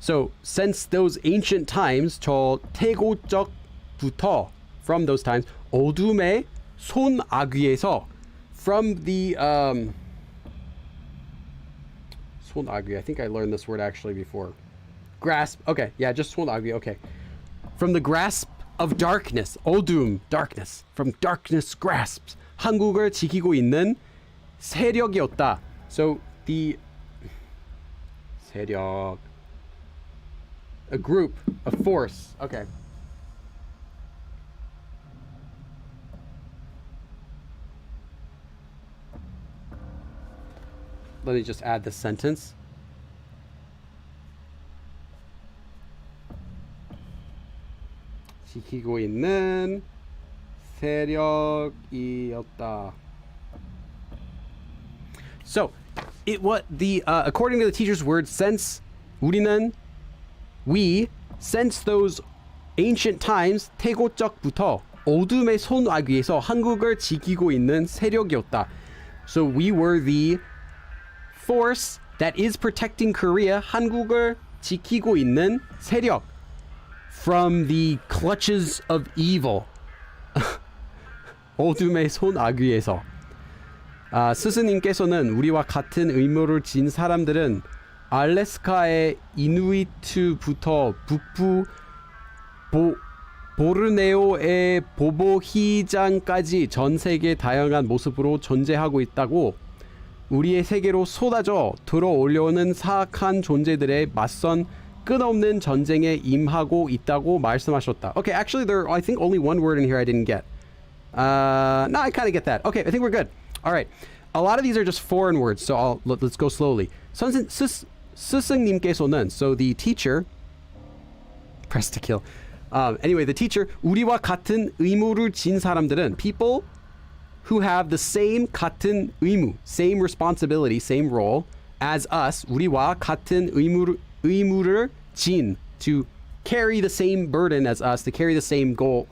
So since those ancient times, 저 태고적부터, from those times, 어둠의 손아귀에서, from the 손아귀. I think I learned this word actually before. Grasp. Okay, yeah, just 손아귀. Okay. From the grasp of darkness. 어둠, darkness. From darkness grasps. 한국을 지키고 있는 세력이었다. So the 세력, a group, a force. Okay. Let me just add this sentence. 지키고 있는 세력이었다. So, according to the teacher's words, since those ancient times 태고적부터 어둠의 손아귀에서 한국을 지키고 있는 세력이었다. So we were the force that is protecting Korea. 한국을 지키고 있는 세력 from the clutches of evil. 어둠의 손아귀에서. 스승님께서는 우리와 같은 의무를 진 사람들은 알래스카의 이누이트부터 북부 보르네오의 보보히장까지 전 세계 다양한 모습으로 존재하고 있다고, 우리의 세계로 쏟아져 들어올려오는 사악한 존재들의 맞선 끝없는 전쟁에 임하고 있다고 말씀하셨다. Okay, actually there I think only one word in here I didn't get. No, I kind of get that. Okay, I think we're good. All right. A lot of these are just foreign words, so let's go slowly. 스승님께서는, so the teacher, press to kill. Anyway, the teacher, 우리와 같은 의무를 진 사람들은, people who have the same 같은 의무, same responsibility, same role as us, 우리와 같은 의무를 진, to carry the same burden as us, to carry the same goal,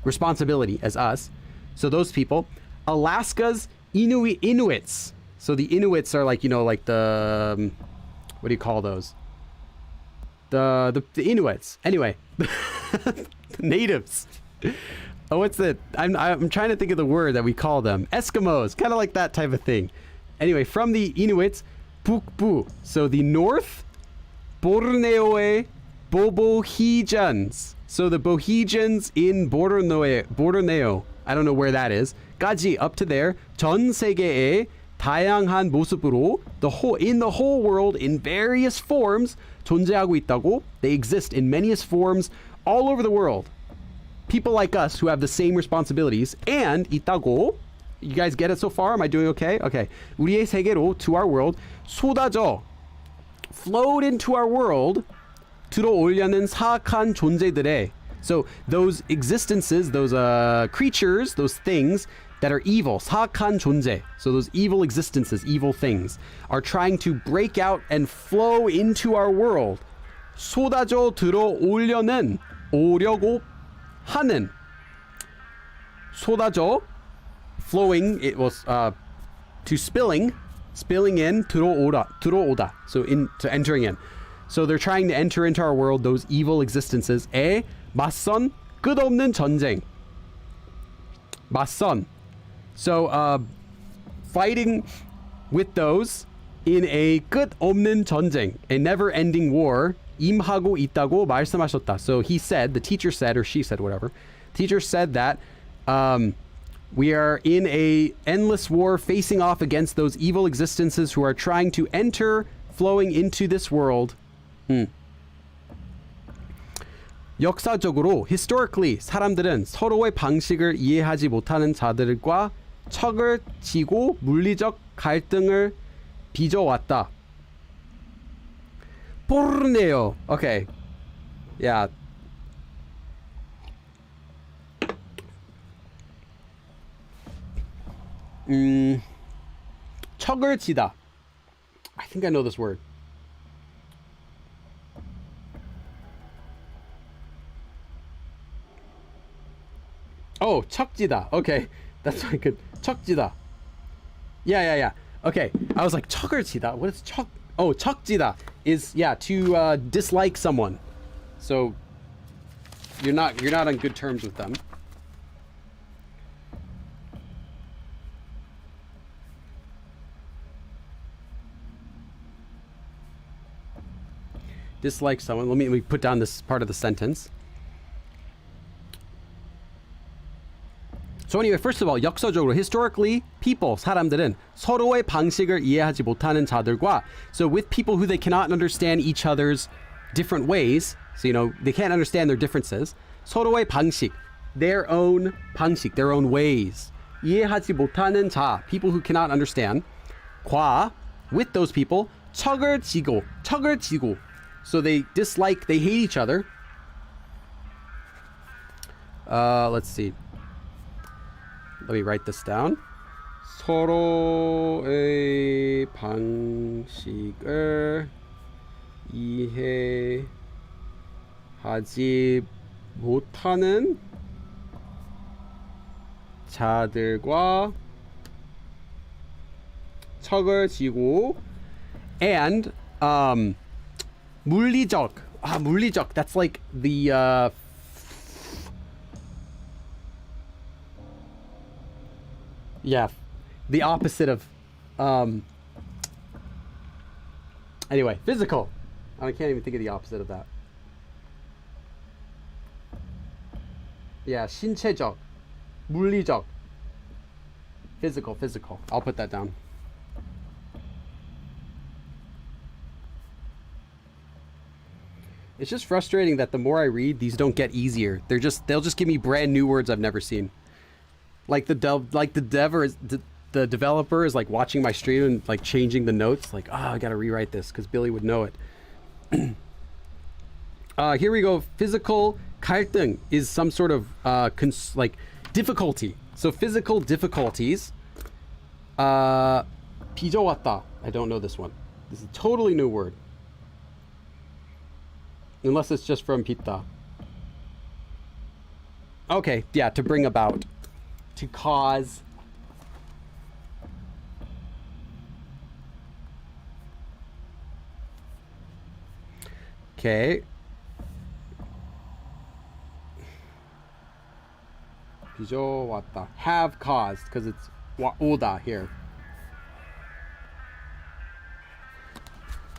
responsibility as us. So those people, Alaska's Inuits. So the Inuits are like, like the, what do you call those? The Inuits. Anyway, the natives. Oh, what's that? I'm trying to think of the word that we call them. Eskimos, kind of like that type of thing. Anyway, from the Inuits, 북부. So the north, 보르네오의 보보히잔s. So the Bohijans in Borneo. I don't know where that is. 까지, up to there. 전 세계의 다양한 모습으로, in the whole world, in various forms, 존재하고 있다고. They exist in many forms all over the world. People like us who have the same responsibilities. And 있다고. You guys get it so far? Am I doing okay? Okay. 우리의 세계로, to our world, 쏟아져, flowed into our world, 들어오려는 사악한 존재들의. So those existences, those creatures, those things that are evil, 사악한 존재, so those evil existences, evil things, are trying to break out and flow into our world. 쏟아져 오려고 하는. 쏟아져, flowing, it was to spilling in, 들어오다, so to entering in. So they're trying to enter into our world, those evil existences. 맞선, 끝없는 전쟁. 맞선. So, fighting with those in a 끝없는 전쟁, a never-ending war, 임하고 있다고 말씀하셨다. So he said, the teacher said, or she said, whatever. Teacher said that we are in a endless war facing off against those evil existences who are trying to enter, flowing into this world. 역사적으로, historically, 사람들은 서로의 방식을 이해하지 못하는 자들과 척을 지고 물리적 갈등을 빚어왔다. 보르네오. Okay. Yeah. 척을 지다. I think I know this word. Oh, 척지다. Okay. That's not good. 척지다. Yeah. Okay. I was like, 척을 지다. What is 척? Oh, 척지다 is, to dislike someone. So you're not on good terms with them. Dislike someone. Let me put down this part of the sentence. So anyway, first of all, 역사적으로, historically, people, 사람들은 서로의 방식을 이해하지 못하는 자들과, so with people who they cannot understand each other's different ways, so they can't understand their differences, 서로의 방식, their own 방식, their own ways, 이해하지 못하는 자, people who cannot understand, 과, with those people, 척을 지고, so they dislike, they hate each other. Let's see. Let me write this down. 서로의 방식을 이해하지 못하는 자들과 척을 지고 and 물리적 물리적 that's like the yeah, the opposite of anyway, physical. I can't even think of the opposite of that. Yeah, 신체적, 물리적, physical. I'll put that down. It's just frustrating that the more I read, these don't get easier. They'll just give me brand new words I've never seen. Like the developer is like watching my stream and like changing the notes. Like, I gotta rewrite this because Billy would know it. Here we go. Physical 갈등 is some sort of like difficulty. So physical difficulties. 빚어왔다. I don't know this one. This is a totally new word. Unless it's just from 빚다. Okay, yeah, to bring about. To cause. Okay. 빚어왔다. Have caused, because it's 오다 here.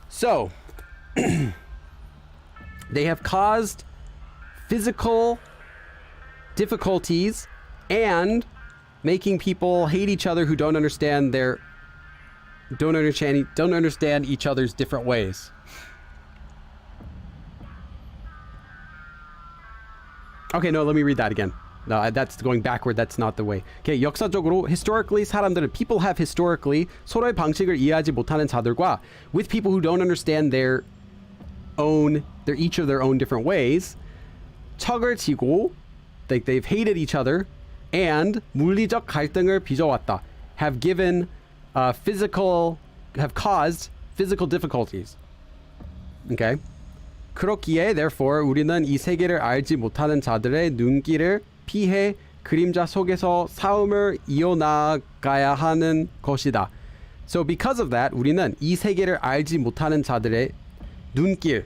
So, they have caused physical difficulties and making people hate each other who don't understand each other's different ways. Okay, no, let me read that again. No, that's going backward. That's not the way. Okay, 역사적으로 historically people have historically 서로의 방식을 이해하지 못하는 자들과 with people who don't understand their each of their own different ways. 척을 지고 they've hated each other and 물리적 갈등을 빚어왔다. Have caused physical difficulties. Okay. 그렇기에 therefore 우리는 이 세계를 알지 못하는 자들의 눈길을 피해 그림자 속에서 싸움을 이어나가야 하는 것이다. So because of that, 우리는 이 세계를 알지 못하는 자들의 눈길.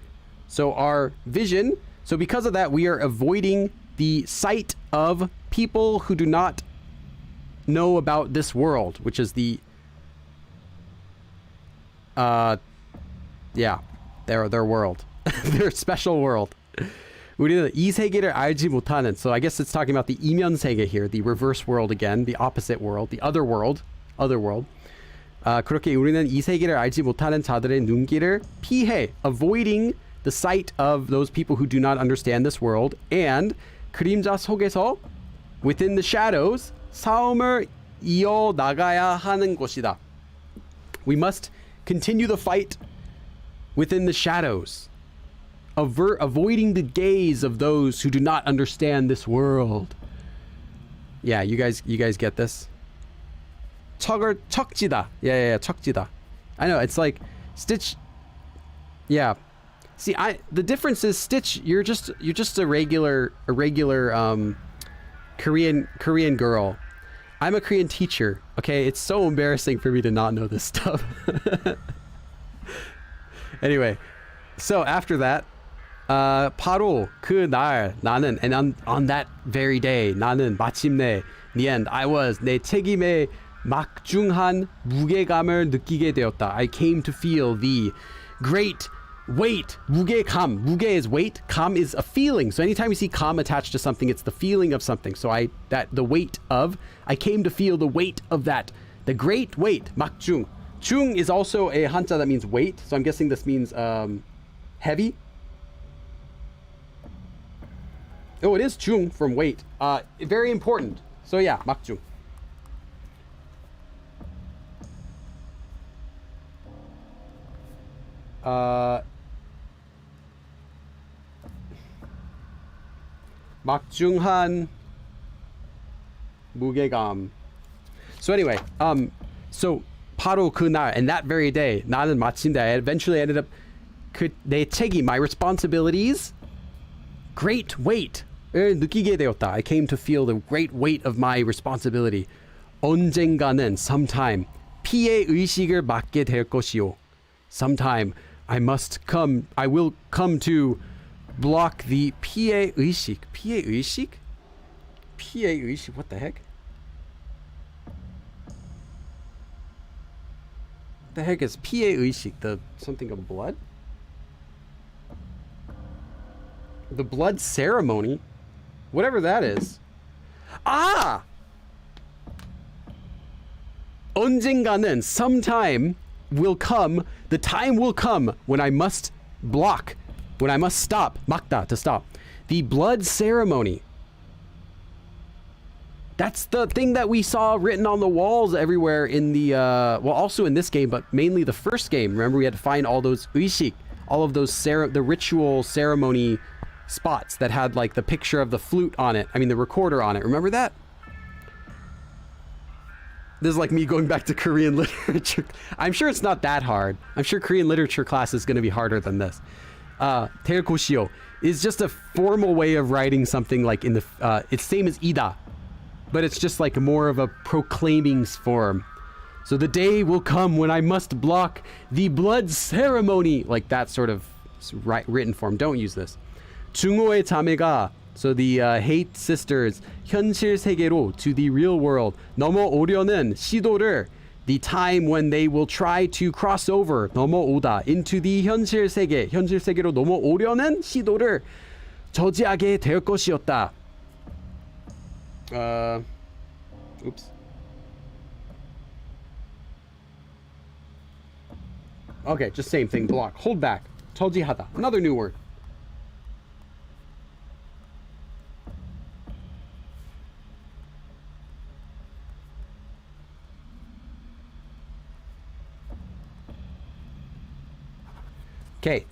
So our vision. So because of that, we are avoiding the sight of people who do not know about this world, which is the their world. Their special world. 우리는 이 세계를 알지 못하는. So I guess it's talking about the 이면 세계 here, the reverse world again, the opposite world, the other world. 그렇게 우리는 이 세계를 알지 못하는 자들의 눈길을 피해, avoiding the sight of those people who do not understand this world, and 그림자 속에서, within the shadows, 싸움을 이어나가야 하는 것이다. We must continue the fight within the shadows, avoiding the gaze of those who do not understand this world. Yeah, you guys get this? 척지다. Yeah, 척지다. I know, it's like Stitch. Yeah. See, the difference is Stitch, you're just a regular Korean girl. I'm a Korean teacher. Okay, it's so embarrassing for me to not know this stuff. Anyway, so after that, 바로 그날 나는, and on that very day, 나는 마침내, the end, I was, 내 책임의 막중한 무게감을 느끼게 되었다. I came to feel the great weight. 무게감. 무게 is weight. 감 is a feeling. So anytime you see 감 attached to something, it's the feeling of something. So the weight of, I came to feel the weight of that. The great weight. 막중. 중 is also a 한자 that means weight. So I'm guessing this means heavy. Oh, it is 중 from weight. Very important. So yeah, 막중. 막중한 무게감. So anyway, so 바로 그날, and that very day, 나는 마침내, I eventually ended up 내 책임, my responsibilities, great weight을 느끼게 되었다. I came to feel the great weight of my responsibility. 언젠가는 sometime 피해 의식을 맡게 될 것이요. Sometime I will come to block the 피해 의식. 피해 의식? 피해 의식, what the heck? What the heck is 피해 의식? The something of blood? The blood ceremony? Whatever that is. Ah! 언젠가는 sometime will come, the time will come when I must block, when I must stop, 막다, to stop, the blood ceremony. That's the thing that we saw written on the walls everywhere in the, well, also in this game, but mainly the first game. Remember, we had to find all those 의식, all of those the ritual ceremony spots that had like the picture of the flute on it. I mean, the recorder on it. Remember that? This is like me going back to Korean literature. I'm sure it's not that hard. I'm sure Korean literature class is going to be harder than this. 대고시오 is just a formal way of writing something like in the, it's same as ida, but it's just like more of a proclaiming form. So the day will come when I must block the blood ceremony, like that sort of written form. Don't use this. 중호의 자매가, so the hate sisters, 현실 세계로, to the real world, 넘어오려는 시도를, the time when they will try to cross over, 넘어오다, into the 현실 세계, 현실 세계로 넘어오려는 시도를 저지하게 될 것이었다. Oops. Okay, just same thing, block, hold back, 저지하다, another new word. Okay,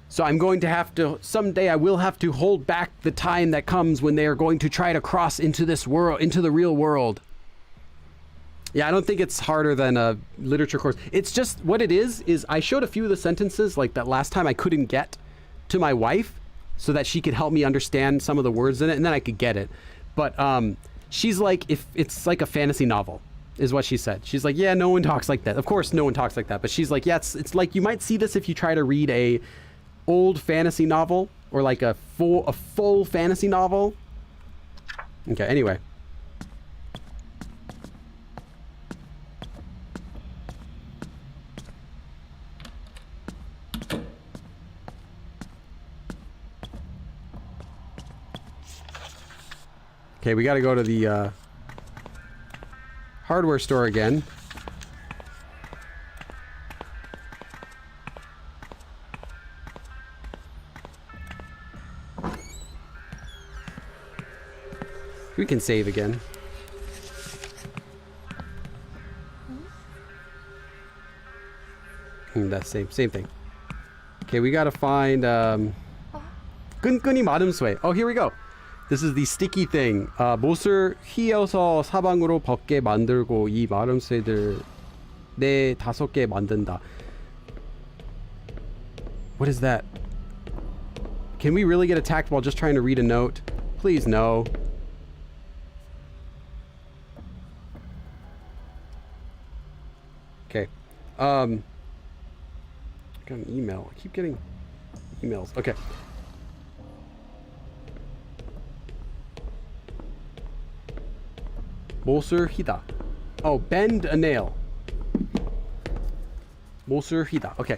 so I'm going to have to, someday I will have to hold back the time that comes when they are going to try to cross into this world, into the real world. Yeah, I don't think it's harder than a literature course. It's just, what it is I showed a few of the sentences like that last time I couldn't get to my wife so that she could help me understand some of the words in it, and then I could get it. But she's like, if it's like a fantasy novel, is what she said. She's like, yeah, no one talks like that. Of course, no one talks like that. But she's like, yeah, it's like you might see this if you try to read a old fantasy novel or like a full fantasy novel. Okay, anyway. Okay, we got to go to the hardware store again. We can save again. That's same thing. Okay, we gotta find 끈끈이 마름쇠. Oh, here we go. This is the sticky thing. 못을 휘어서 사방으로 벗게 만들고 이 마름쇠들 네 5개 만든다. What is that? Can we really get attacked while just trying to read a note? Please, no. Okay. I got an email. I keep getting emails. Okay. 못을 휘다. Oh, bend a nail. 못을 휘다. Okay.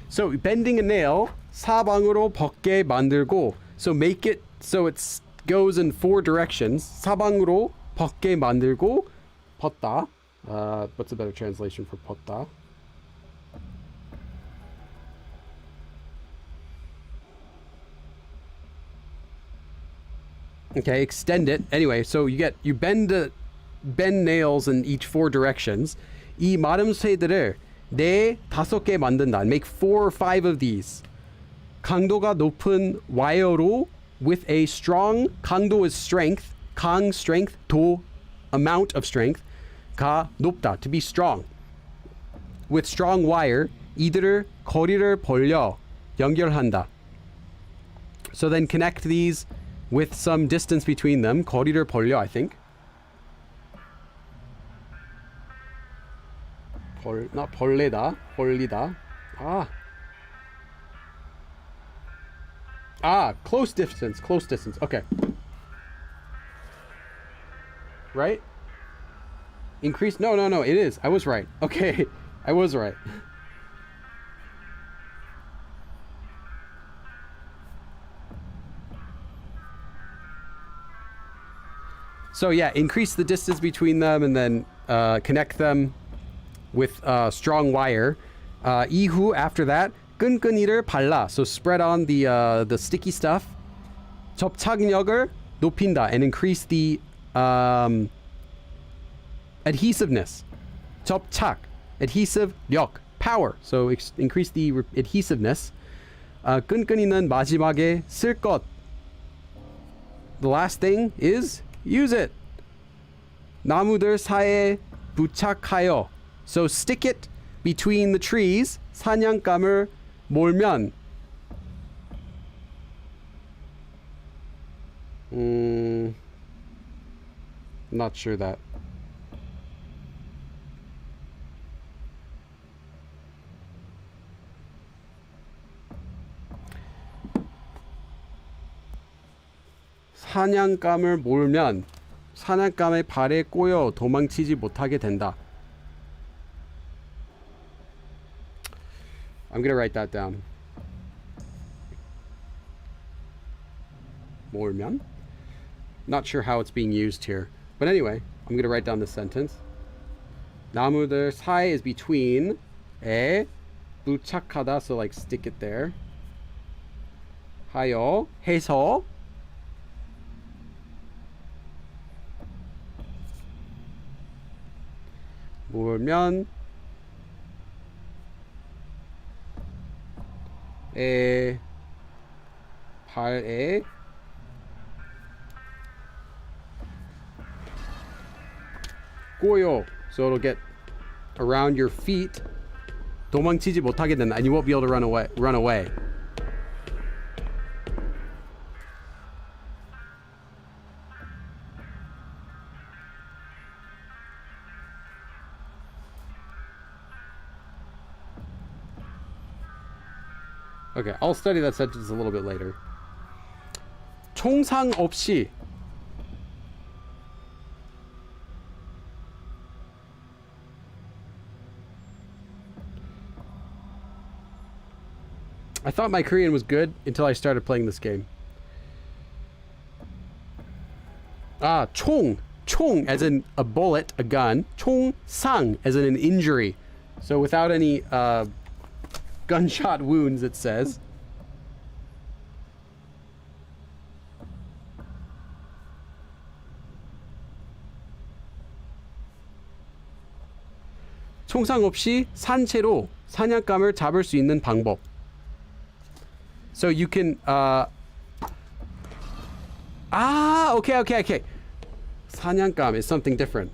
So bending a nail, 사방으로 벗게 만들고. So make it so it goes in 4 directions. 사방으로 벗게 만들고. 벗다. What's a better translation for 벗다? Okay, extend it. Anyway, so you bend nails in each 4 directions. 이 마름쇠들을 네 5개 만든다. Make 4 or 5 of these. 강도가 높은 와이어로 with a strong, 강도 is strength, 강 strength, 도 amount of strength, 가 높다 to be strong. With strong wire, 이들을 거리를 벌려 연결한다. So then connect these with some distance between them. 거리를 벌려, I think. not 벌레다, 벌리다. Close distance, close distance. Okay. Right? Increase? No, it is. I was right. Okay, I was right. So yeah, increase the distance between them and then connect them with strong wire. 이후, after that, 끈끈이를 발라. So spread on the sticky stuff. 접착력을 높인다 and increase the adhesiveness. 접착, adhesive, 력, power. So increase the adhesiveness. 끈끈이는 마지막에 쓸 것. The last thing is use it. 나무들 사이에 부착하여. So stick it between the trees. 사냥감을 몰면. Not sure that. 사냥감을 몰면 사냥감의 발에 꼬여 도망치지 못하게 된다. I'm gonna write that down. 몰면? Not sure how it's being used here. But anyway, I'm gonna write down this sentence. 나무들 사이 is between 에 부착하다, so like stick it there. 하여 해서 몰면 에 발에 꼬여, so it'll get around your feet. 도망치지 못하게 된다, and you won't be able to run away. Okay, I'll study that sentence a little bit later. 총상 없이. I thought my Korean was good until I started playing this game. 총. 총 as in a bullet, a gun. 총상 as in an injury. So without any gunshot wounds, it says. 총상 없이 산채로 사냥감을 잡을 수 있는 방법. So you can okay. 사냥감 is something different.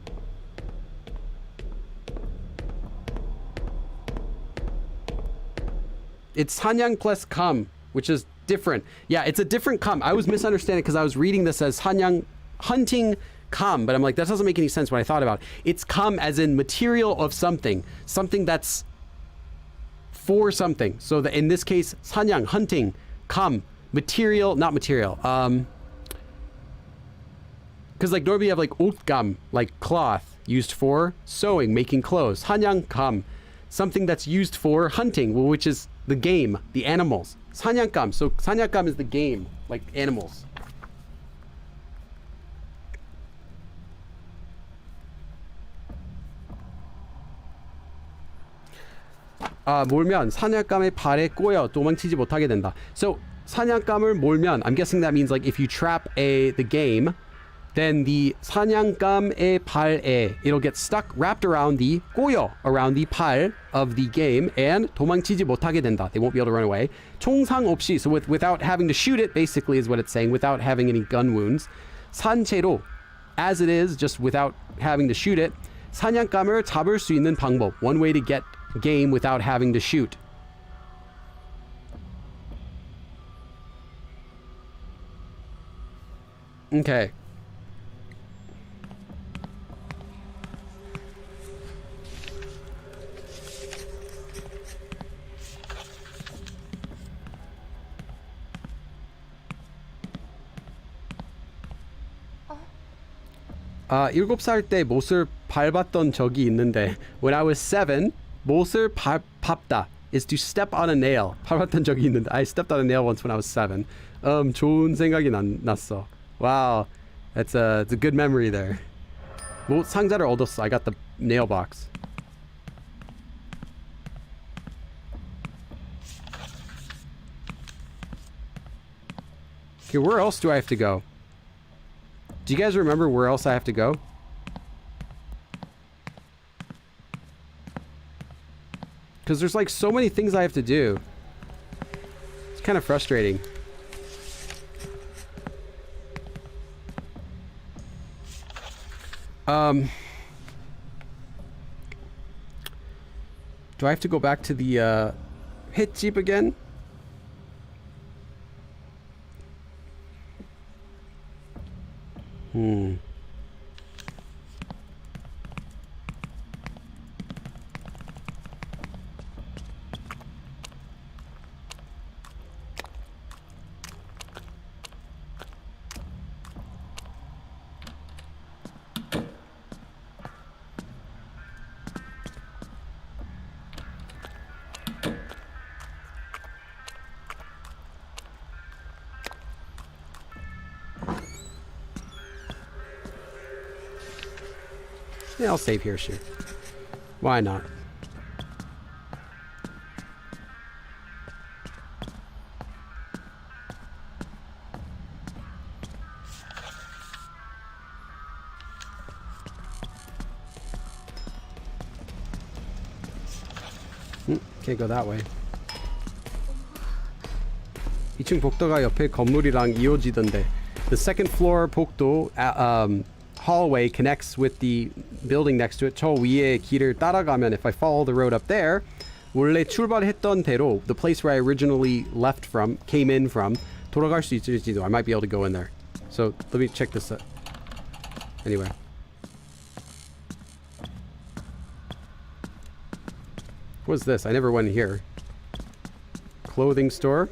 It's 사냥 plus 감, which is different. Yeah, it's a different 감. I was misunderstanding because I was reading this as 사냥, hunting 감, but I'm like, that doesn't make any sense when I thought about it. It's 감 as in material of something that's for something. So in this case, 사냥, hunting, 감, material, not material. Because like normally you have like 옷감, like cloth, used for sewing, making clothes. 사냥감, something that's used for hunting, which is the game, the animals. 사냥감, so 사냥감 is the game, like animals. 몰면 사냥감의 발에 꼬여 도망치지 못하게 된다. So 사냥감을 몰면, I'm guessing that means like if you trap the game, then the 사냥감의 팔에, it'll get stuck wrapped around the 꼬여, around the 팔 of the game, and 도망치지 못하게 된다. They won't be able to run away. 총상 없이, so without having to shoot it, basically is what it's saying, without having any gun wounds. 산채로, as it is, just without having to shoot it. 사냥감을 잡을 수 있는 방법, one way to get game without having to shoot. Okay. 일곱 살 때 못을 밟았던 적이 있는데, when I was 7, 못을 밟다 is to step on a nail. 밟았던 적이 있는데, I stepped on a nail once when I was 7. 좋은 생각이 났어. Wow, it's a good memory there. 못 상자를 얻었어. I got the nail box. Okay, where else do I have to go? Do you guys remember where else I have to go? Because there's like so many things I have to do. It's kind of frustrating. Do I have to go back to the hit jeep again? Yeah, I'll save here, sure. Why not? Can't go that way. 2층 복도가 옆에 건물이랑 이어지던데. The second floor 복도 hallway connects with the building next to it. 저 위에 길을 따라가면, if I follow the road up there, 원래 출발했던 대로, the place where I originally came in from, 돌아갈 수 있을지도. I might be able to go in there. So let me check this out. Anyway. What's this? I never went here. Clothing store.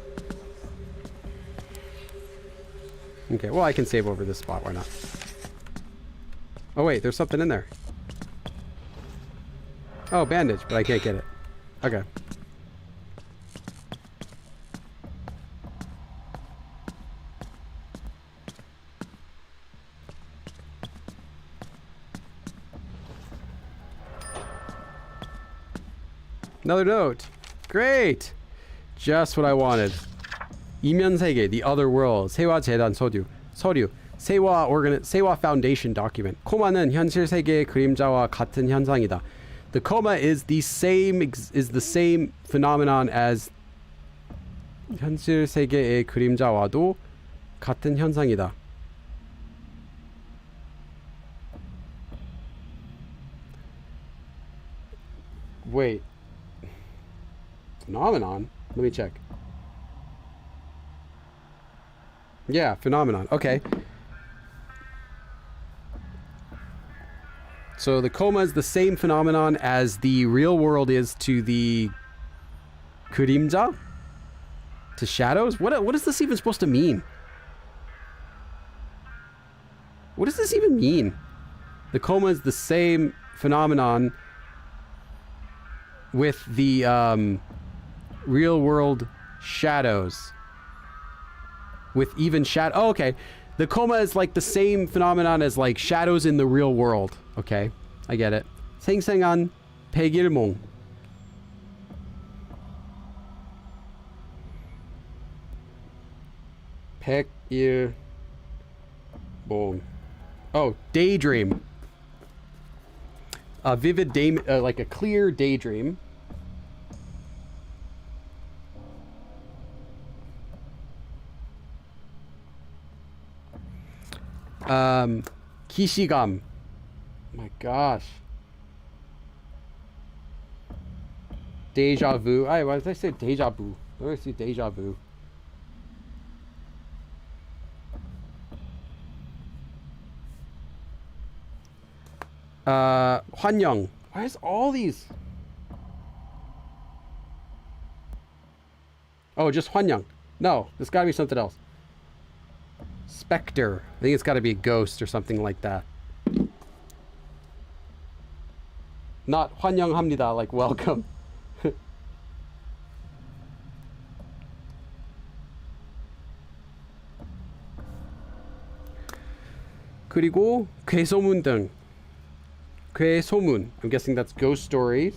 Okay, well, I can save over this spot. Why not? Oh, wait, there's something in there. Oh, bandage, but I can't get it. Okay. Another note. Great! Just what I wanted. 이면세계, the other world. 세화 재단 서류. 세화 Foundation document. 코마는 현실 세계의 그림자와 같은 현상이다. The coma is the same phenomenon as 현실 세계의 그림자와도 같은 현상이다. Wait. Phenomenon? Let me check. Yeah, phenomenon. Okay. So the coma is the same phenomenon as the real world is to the 그림자? To shadows? What is this even supposed to mean? What does this even mean? The coma is the same phenomenon with the real world shadows. With even shadow. Oh, okay. The coma is like the same phenomenon as like shadows in the real world. Okay, I get it. 생생한 백일몽. 백일몽. Oh, daydream. A vivid day, like a clear daydream. 기시감. My gosh. Deja vu. Why did I say deja vu? Why did I say deja vu? 환영. Why is all these? Oh, just 환영. No, there's gotta be something else. Spectre. I think it's gotta be a ghost or something like that. Not 환영합니다, like welcome. 그리고 괴소문 등. 괴소문. I'm guessing that's ghost stories.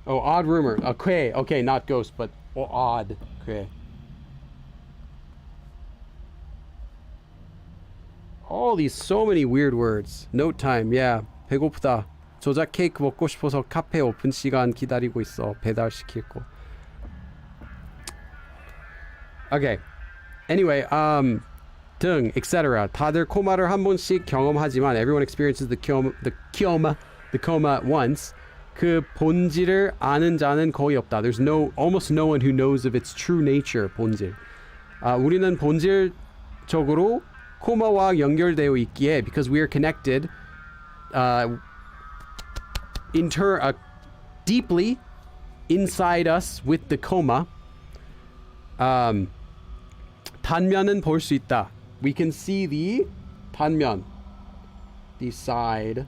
Oh, odd rumor. 괴. Okay, not ghost, but odd. 괴. All these, so many weird words. Note time. Yeah. 배고프다. 조작 케이크 먹고 싶어서 카페 오픈 시간 기다리고 있어. 배달시킬 거. Okay. Anyway, 등, etc. 다들 코마를 한 번씩 경험하지만 everyone experiences the coma once. 그 본질을 아는 자는 거의 없다. There's almost no one who knows of its true nature. 본질. 우리는 본질적으로 코마와 연결되어 있기에 because we are connected deeply inside us with the coma. 단면은 볼 수 있다. We can see the 단면, the side.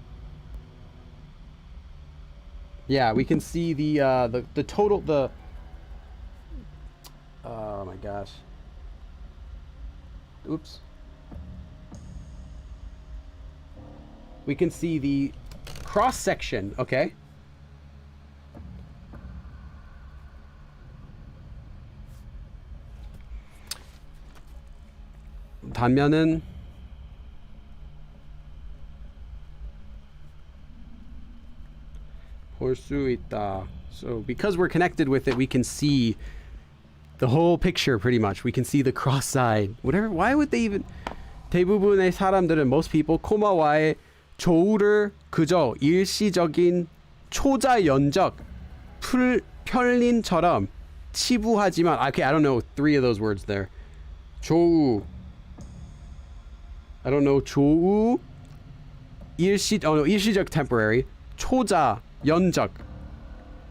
Yeah, we can see the total, oh my gosh. Oops. We can see the cross section, okay? 단면은 볼 수 있다. So because we're connected with it, we can see the whole picture pretty much. We can see the cross side. Whatever. Why would they even? 대부분의 사람들은, most people, 코마와의 조우를 그저 일시적인 초자연적 편린처럼 치부하지만. Okay, I don't know 3 of those words there. 조우. I don't know. 조우. 일시적 temporary. 초자 연적.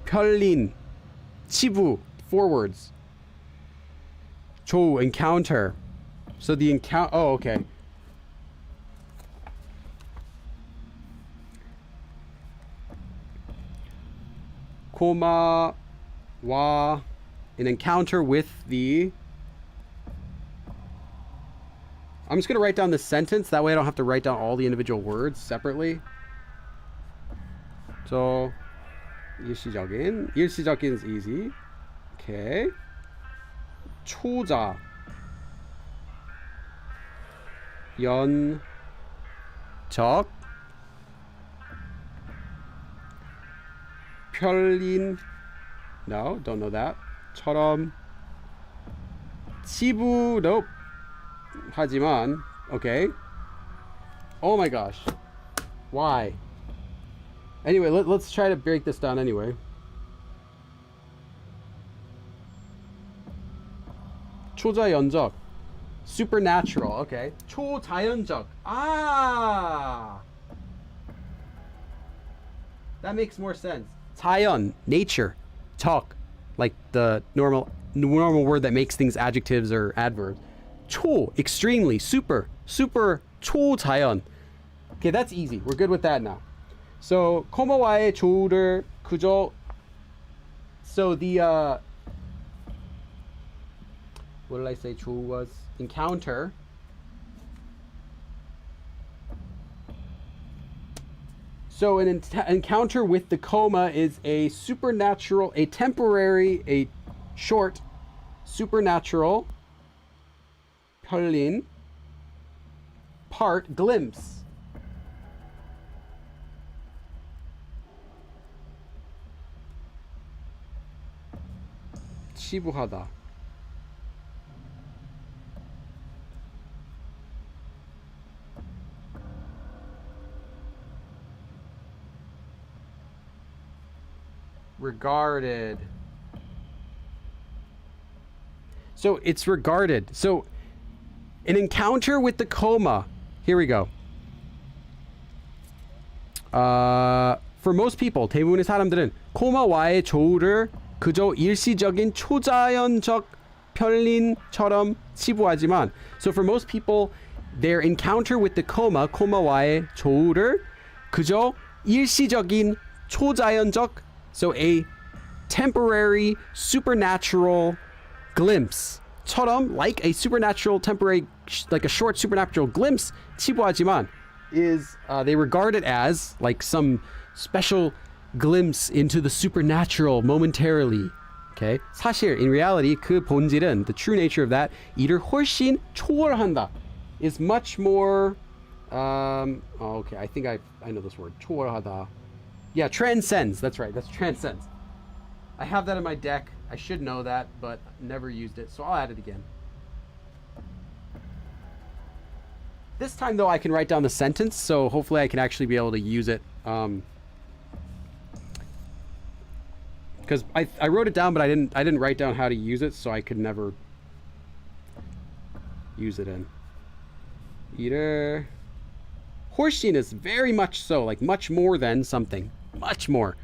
편린. 치부. 4 words. 조우, encounter. So the encounter. Oh, okay. Coma wa, an encounter with the. I'm just gonna write down the sentence. That way I don't have to write down all the individual words separately. So 일시적인 is easy. Okay. 초자. 연적. 편린. No, don't know that. 처럼. 치부. Nope. 하지만. Okay. Oh my gosh. Why? Anyway, let's try to break this down anyway. 초자연적. Supernatural. Okay. 초자연적. Ah. That makes more sense. 자연, nature. 적, like the normal word that makes things adjectives or adverbs. 초, extremely, super, 초자연. Okay, that's easy. We're good with that now. So, 코마와의 조우를 그저. So the what did I say 조우 was? Encounter. So an encounter with the coma is a supernatural, a temporary, a short supernatural 편린 part, glimpse. 치부하다. Regarded. So it's regarded. So an encounter with the coma. Here we go. For most people, 대부분의 사람들은 코마와의 조우를 그저 일시적인 초자연적 편린처럼 치부하지만, so for most people, their encounter with the coma, 코마와의 조우를 그저 일시적인 초자연적, so a temporary supernatural glimpse 처럼, like a supernatural temporary, like a short supernatural glimpse, 치부하지만 is they regard it as like some special glimpse into the supernatural momentarily. Okay, 사실 in reality 그 본질은, the true nature of that, 이를 훨씬 초월한다, is much more okay, I think I know this word, 초월하다. Yeah, transcends. That's right, that's transcends. I have that in my deck. I should know that, but never used it, so I'll add it again. This time though I can write down the sentence, so hopefully I can actually be able to use it. Because I wrote it down, but I didn't write down how to use it, so I could never use it in. 이를 훨씬 is very much so, like much more than something, much more.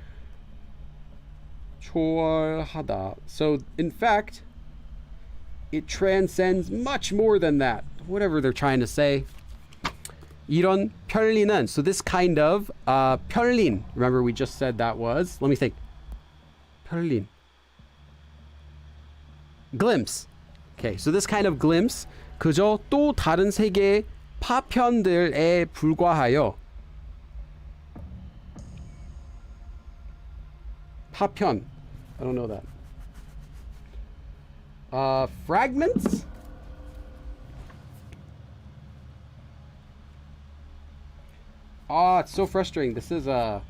초월하다. So in fact, it transcends much more than that. Whatever they're trying to say. 이런 편리는, so this kind of 편린. Remember we just said that was. Let me think. 편린. Glimpse. Okay, so this kind of glimpse 그저 또 다른 세계의 파편들에 불과하여. 파편. I don't know that. Fragments? Oh, it's so frustrating. This is 1,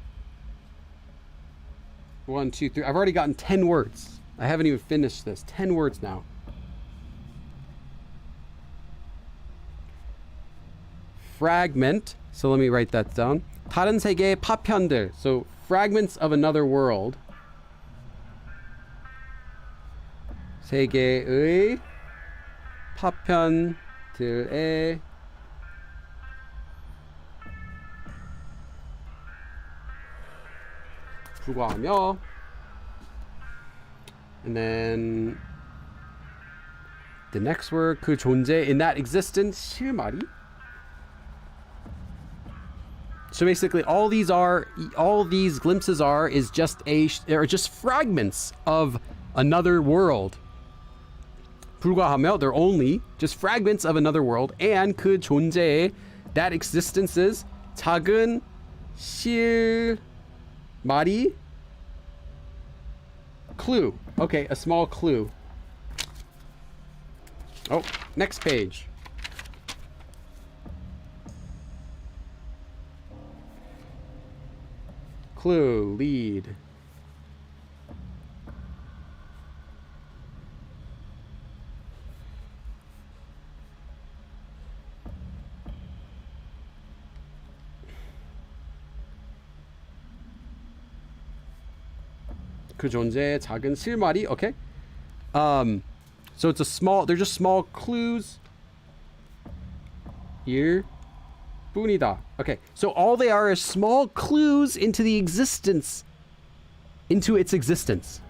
2, 3. I've already gotten 10 words. I haven't even finished this. 10 words now. Fragment. So let me write that down. 다른 세계의 파편들. So fragments of another world. 세계의 파편들에 불과하며, and then the next word, 그 존재, in that existence, 실마리. So basically all these glimpses is just just fragments of another world. 불과하며, they're only just fragments of another world. And 그 존재의, that existence is 작은 실마리. Clue. Okay, a small clue. Oh, next page. Clue, lead. 그 존재의 작은 실마리. Okay. So it's they're just small clues. 일 뿐이다. Okay. So all they are is small clues into its existence.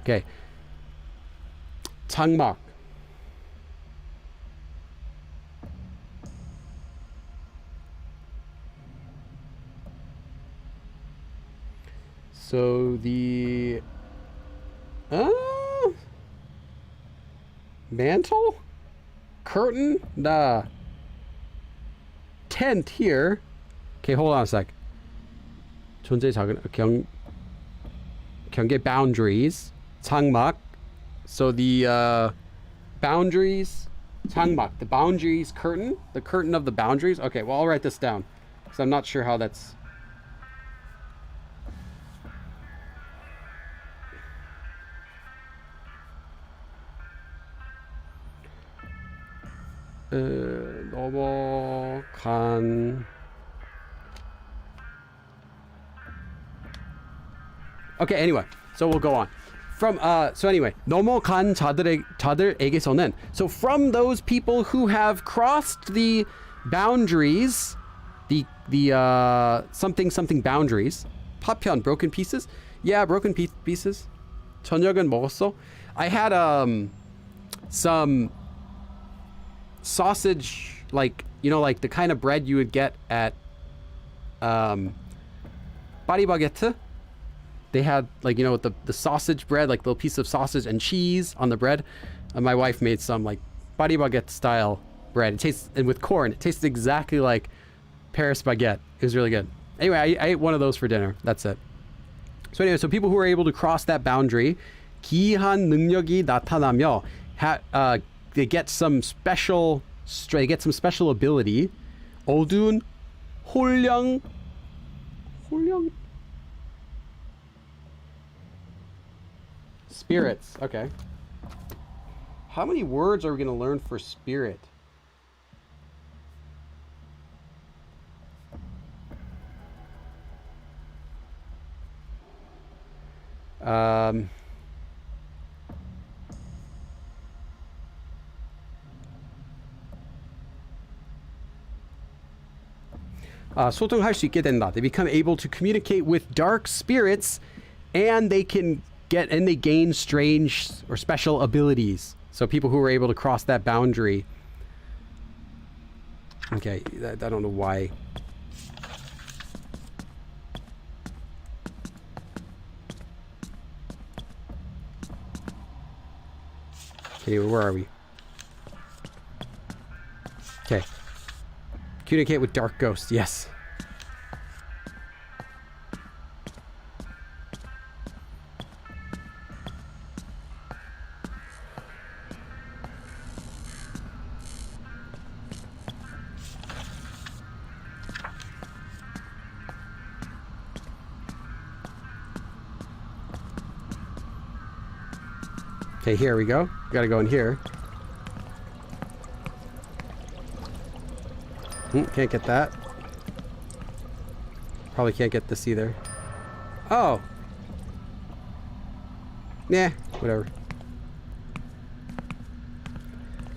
Okay. 장막. So the mantle? Curtain? The tent here. Okay, hold on a sec. 존재 작은 경계 boundaries. 장막. So the boundaries 장막, the boundaries curtain, the curtain of the boundaries. Okay, well, I'll write this down because I'm not sure how that's. 넘어간. Okay, anyway, so we'll go on. So anyway, 넘어간 자들에게서는, so from those people who have crossed the boundaries, the something boundaries, 파편, broken pieces? Yeah, broken pieces. 저녁은 먹었어? I had some sausage, like, you know, like the kind of bread you would get at 파리바게트. They had, like, you know, the sausage bread, like little piece of sausage and cheese on the bread. And my wife made some like paris-baguette style bread. It tastes, and with corn, it tastes exactly like Paris baguette. It was really good. Anyway, I ate one of those for dinner. That's it. So anyway, so people who are able to cross that boundary, 기이한 능력이 나타나며, they get some special ability. 어두운 홀령. Spirits. Okay. How many words are we going to learn for spirit? 소통할 수 있게 된다. They become able to communicate with dark spirits, and they gain strange or special abilities. So people who are able to cross that boundary. Okay, I don't know why. Okay, where are we? Okay. Communicate with dark ghosts, yes. Okay, here we go. Gotta go in here. Can't get that. Probably can't get this either. Oh! Nah, whatever.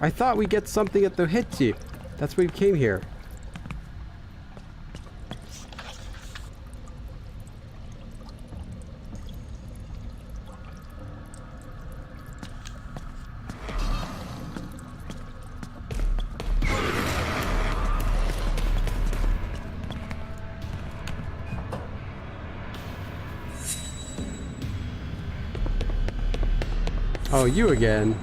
I thought we'd get something at the hit jeep. That's why we came here. Oh, you again.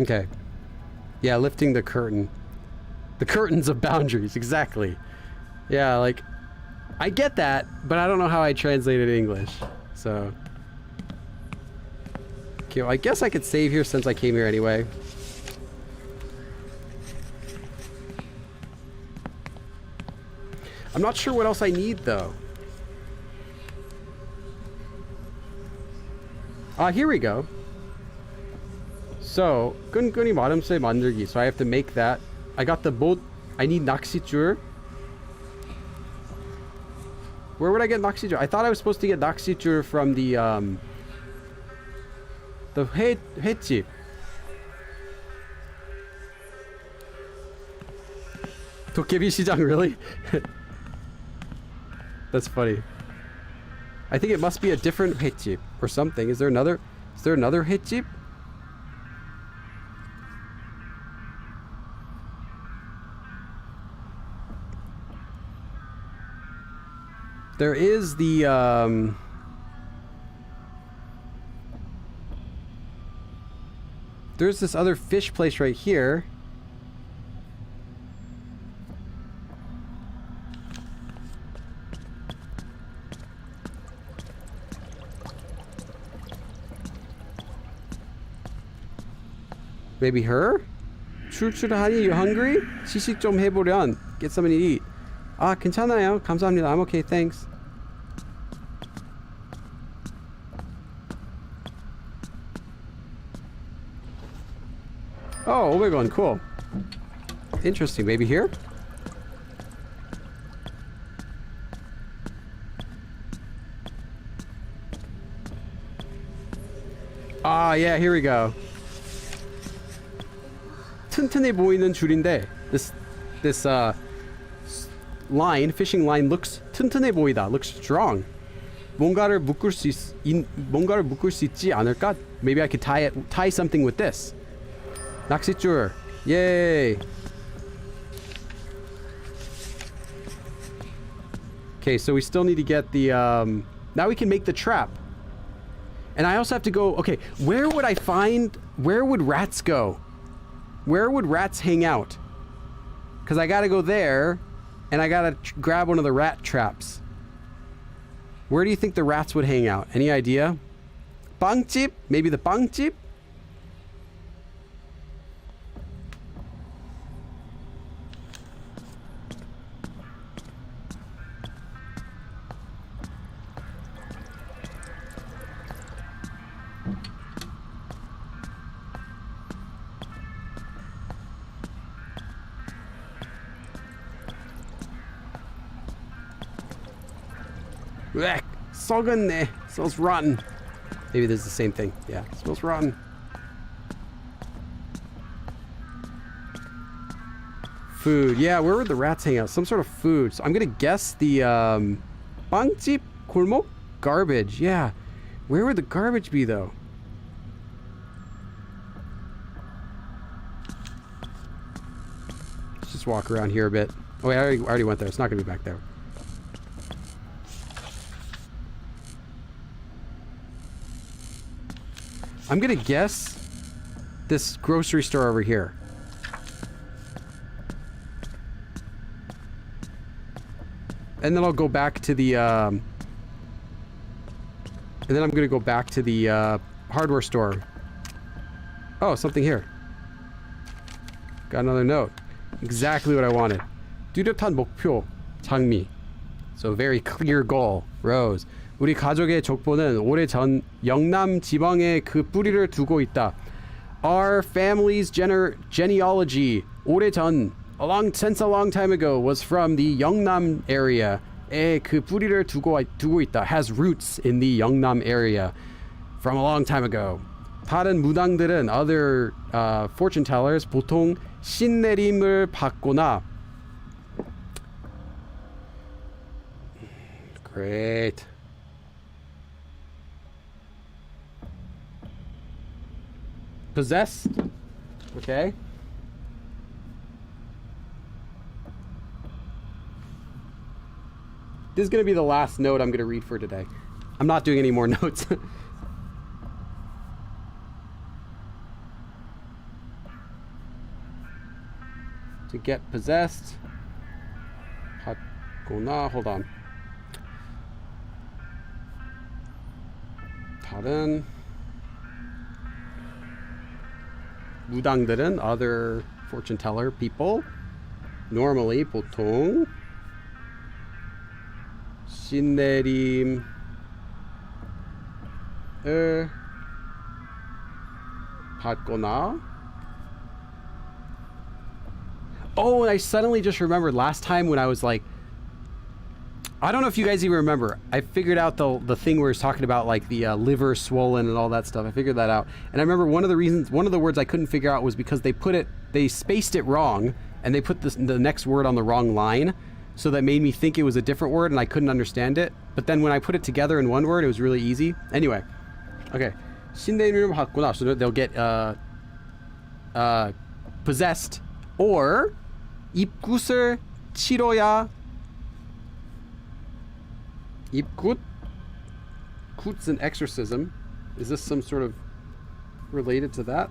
Okay. Yeah, lifting the curtain. The curtains of boundaries, exactly. Yeah, like, I get that, but I don't know how I translate it in English. So. Okay, well, I guess I could save here since I came here anyway. I'm not sure what else I need, though. Here we go. So, 끈끈이 마름새 만들기. So I have to make that. I got the boat. I need 낚싯줄. Where would I get 낚싯줄? I thought I was supposed to get 낚싯줄 from the 횟집. 도깨비 시장, really? That's funny. I think it must be a different 횟집 or something. Is there another 횟집? There is the there's this other fish place right here. Maybe her? 출출하니? You hungry? 시식 좀 해보련. Get something to eat. 아, 괜찮아요. 감사합니다. I'm okay, thanks. Oh, 500원. Cool. Interesting. Maybe here? Ah, yeah, here we go. 튼튼해 보이는 줄인데 this line, fishing line looks 튼튼해 보이다. Looks strong. 뭔가를 묶을 수 있지 않을까? Maybe I could tie something with this. 낚싯줄. Yay. Okay, so we still need to get the now we can make the trap. And I also have to go, okay, where would rats go? Where would rats hang out? Because I gotta go there, and I gotta grab one of the rat traps. Where do you think the rats would hang out? Any idea? 빵집? Maybe the 빵집? Blech, 썩었네. Smells rotten. Maybe this is the same thing. Yeah, smells rotten. Food. Yeah, where would the rats hang out? Some sort of food. So I'm gonna guess the 빵집 골목? Garbage. Yeah. Where would the garbage be though? Let's just walk around here a bit. Oh wait, I already went there. It's not gonna be back there. I'm gonna guess this grocery store over here. And then I'll go back to the and then I'm gonna go back to the hardware store. Oh, something here. Got another note. Exactly what I wanted. 뚜렷한 목표, 장미. So very clear goal, Rose. 우리 가족의 족보는 오래전 영남 지방에 그 뿌리를 두고 있다. Our family's genealogy 오래전, since a long time ago, was from the 영남 area. 그 뿌리를 두고 있다. Has roots in the 영남 area from a long time ago. 다른 무당들은 other fortune tellers 보통 신내림을 받거나. Great. Possessed. Okay. This is going to be the last note I'm going to read for today. I'm not doing any more notes. To get possessed. Hold on. 다른 무당들은 other fortune teller people normally 보통 신내림을 받거나. Oh, and I suddenly just remembered last time when I was like, I don't know if you guys even remember. I figured out the thing where it's talking about like the liver swollen and all that stuff. I figured that out. And I remember one of the words I couldn't figure out was because they spaced it wrong and they put the next word on the wrong line. So that made me think it was a different word and I couldn't understand it. But then when I put it together in one word, it was really easy. Anyway. Okay. 신내림을 받거나. So they'll get possessed or 입굿을 치러야. 입굿? Kut's an exorcism. Is this some sort of related to that?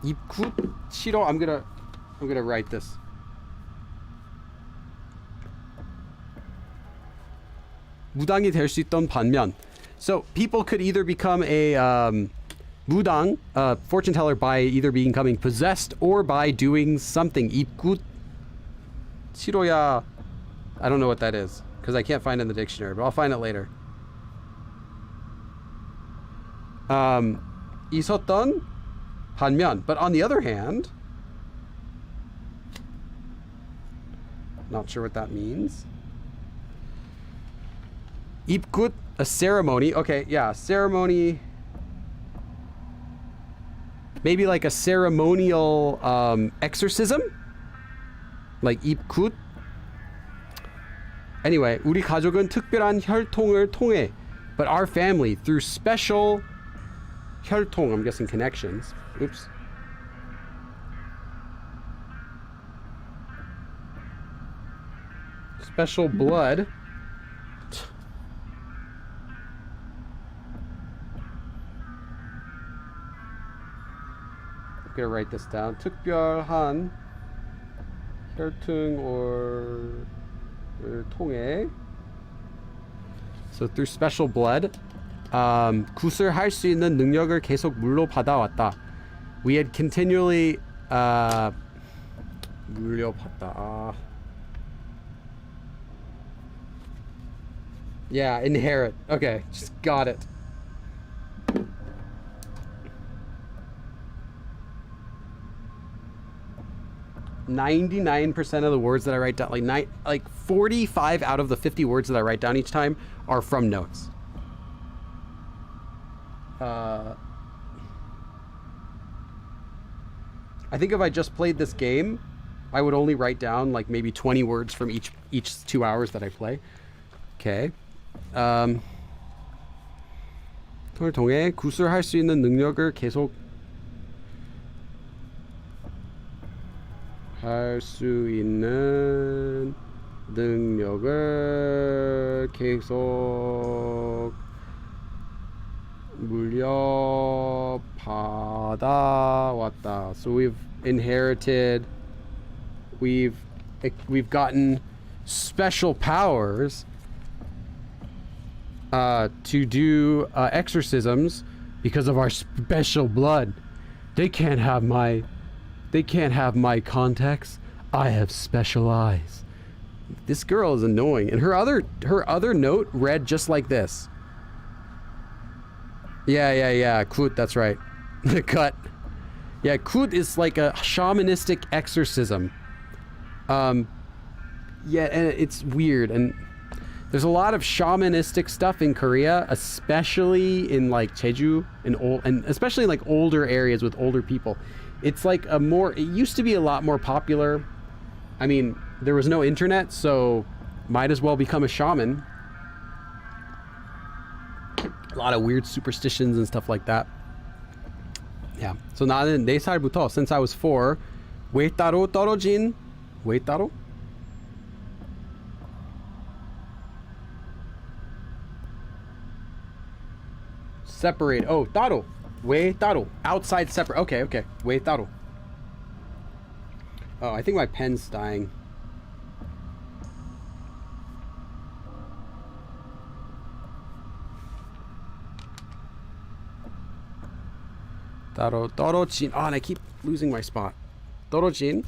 입굿 치러. I'm gonna write this. 무당이 될 수 있던 반면. So people could either become a 무당, fortune teller, by either becoming possessed or by doing something. 입굿 치료야. I don't know what that is because I can't find it in the dictionary, but I'll find it later. 있었던 반면. But on the other hand, not sure what that means. 입굿, a ceremony. Okay, yeah, ceremony. Maybe like a ceremonial exorcism? Like 입굿? Anyway, 우리 가족은 특별한 혈통을 통해, but our family, through special 혈통, I'm guessing connections. Oops. Special blood. I'm gonna write this down. 특별한 혈통 or 통해. So through special blood, 굿을 할 수 있는 능력을 계속 물려받아왔다. We had continually 물려받다. Yeah, inherit. Okay, just got it. %99 of the words that I write down, like 45 out of the 50 words that I write down each time are from notes. I think if I just played this game, I would only write down like maybe 20 words from each 2 hours that I play. Okay. 통을 통해 굿을 할 수 있는 능력을 계속 할 수 있는 능력을 계속 물려받아왔다. So we've inherited, we've gotten special powers to do exorcisms because of our special blood. They can't have my contacts. I have special eyes. This girl is annoying, and her other note read just like this. Yeah. Kut, that's right. Cut. Yeah, Kut is like a shamanistic exorcism. Yeah, and it's weird, and there's a lot of shamanistic stuff in Korea, especially in like Jeju and especially like older areas with older people. It's like it used to be a lot more popular. I mean, there was no internet, so might as well become a shaman. A lot of weird superstitions and stuff like that. Yeah. So 나는 4살부터, since I was 4, 외따로 떨어진, 외따로? Separate. Oh, 따로. 외따로. Outside separate. Okay. 외따로. Oh, I think my pen's dying. 따로 떨어진. Oh, and I keep losing my spot. 떨어진.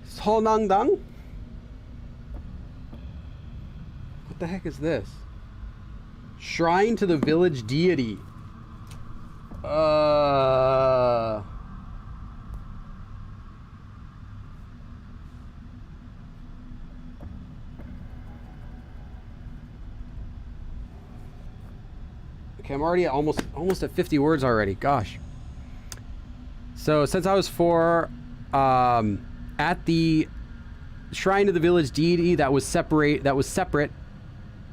선앙당? What the heck is this? Shrine to the village deity. Okay, I'm already almost at 50 words already. Gosh. So since I was 4, at the shrine to the village deity that was separate,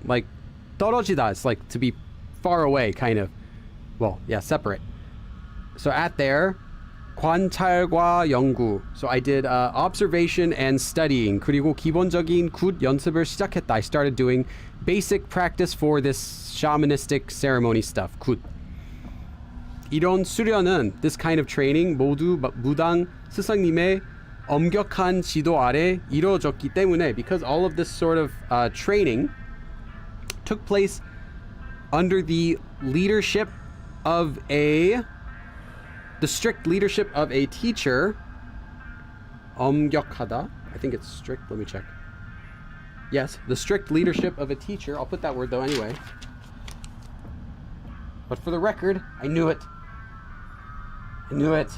like 떨어지다 is like to be far away, kind of. Well, yeah, separate. So at there, 관찰과 연구. So I did observation and studying. 그리고 기본적인 굿 연습을 시작했다. I started doing basic practice for this shamanistic ceremony stuff. 굿. 이런 수련은, this kind of training, 모두 무당 스승님의 엄격한 지도 아래 이루어졌기 때문에, because all of this sort of training took place under the leadership of the strict leadership of a teacher. 엄격하다. I think it's strict. Let me check. Yes, the strict leadership of a teacher. I'll put that word though anyway. But for the record, I knew it. I knew it.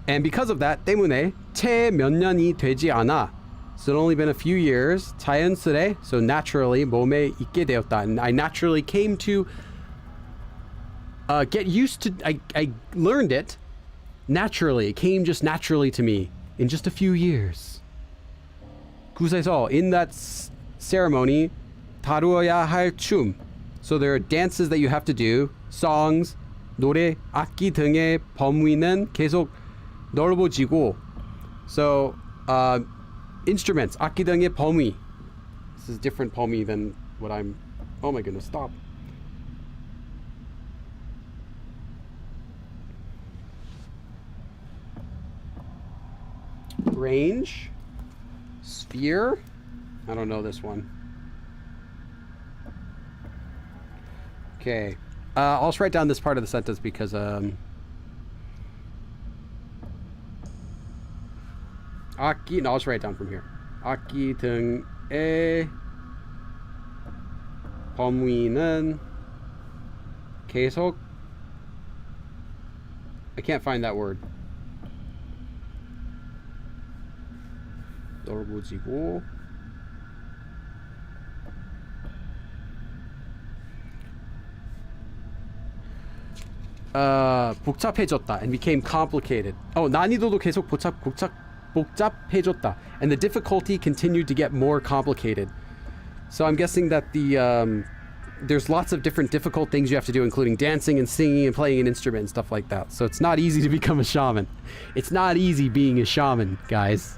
And because of that 때문에 채 몇 년이 되지 않아, so it's only been a few years, 자연스레, so naturally 몸에 있게 되었다. And I naturally came to get used to, I learned it naturally. It came just naturally to me in just a few years. 구세서, in that ceremony, 다루어야 할 춤. So there are dances that you have to do, songs, 노래, 악기 등의 범위는 계속 넓어지고. So instruments, 악기 등의 범위. This is different 범위 than what I'm. Oh my goodness! Stop. Range, sphere. I don't know this one. Okay, I'll just write down this part of the sentence because 악기, no, I'll just write it down from here. 악기 등의 범위는 계속, I can't find that word. 넓어지고 복잡해졌다 and became complicated. 난이도도 계속 복잡해졌다, and the difficulty continued to get more complicated. So I'm guessing that there's lots of different difficult things you have to do, including dancing and singing and playing an instrument and stuff like that. So it's not easy to become a shaman. It's not easy being a shaman, guys.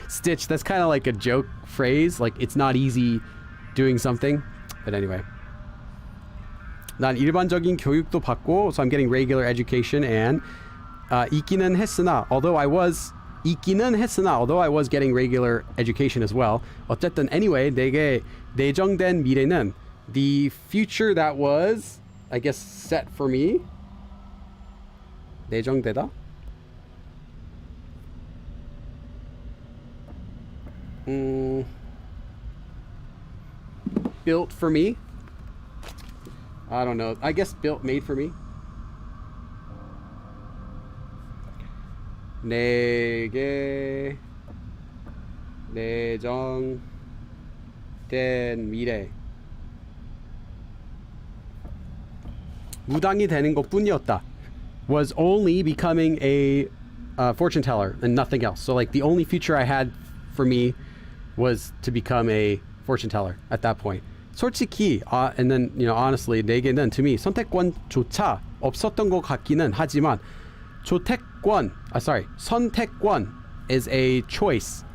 Stitch, that's kind of like a joke phrase, like it's not easy doing something. But anyway, 난 일반적인 교육도 받고, so I'm getting regular education, and 있기는 했으나, although I was getting regular education as well. 어쨌든 anyway, 내게 내정된 미래는, the future that was, I guess, set for me. 내정되다? Built for me. I don't know. I guess made for me. 내게 내정된 미래. 무당이 되는 것뿐이었다. Was only becoming a fortune teller and nothing else. So like the only future I had for me was to become a fortune teller at that point. 솔직히, and then, honestly, 내게는, to me, 선택권조차 없었던 것 같기는 하지만, 선택권 is a choice.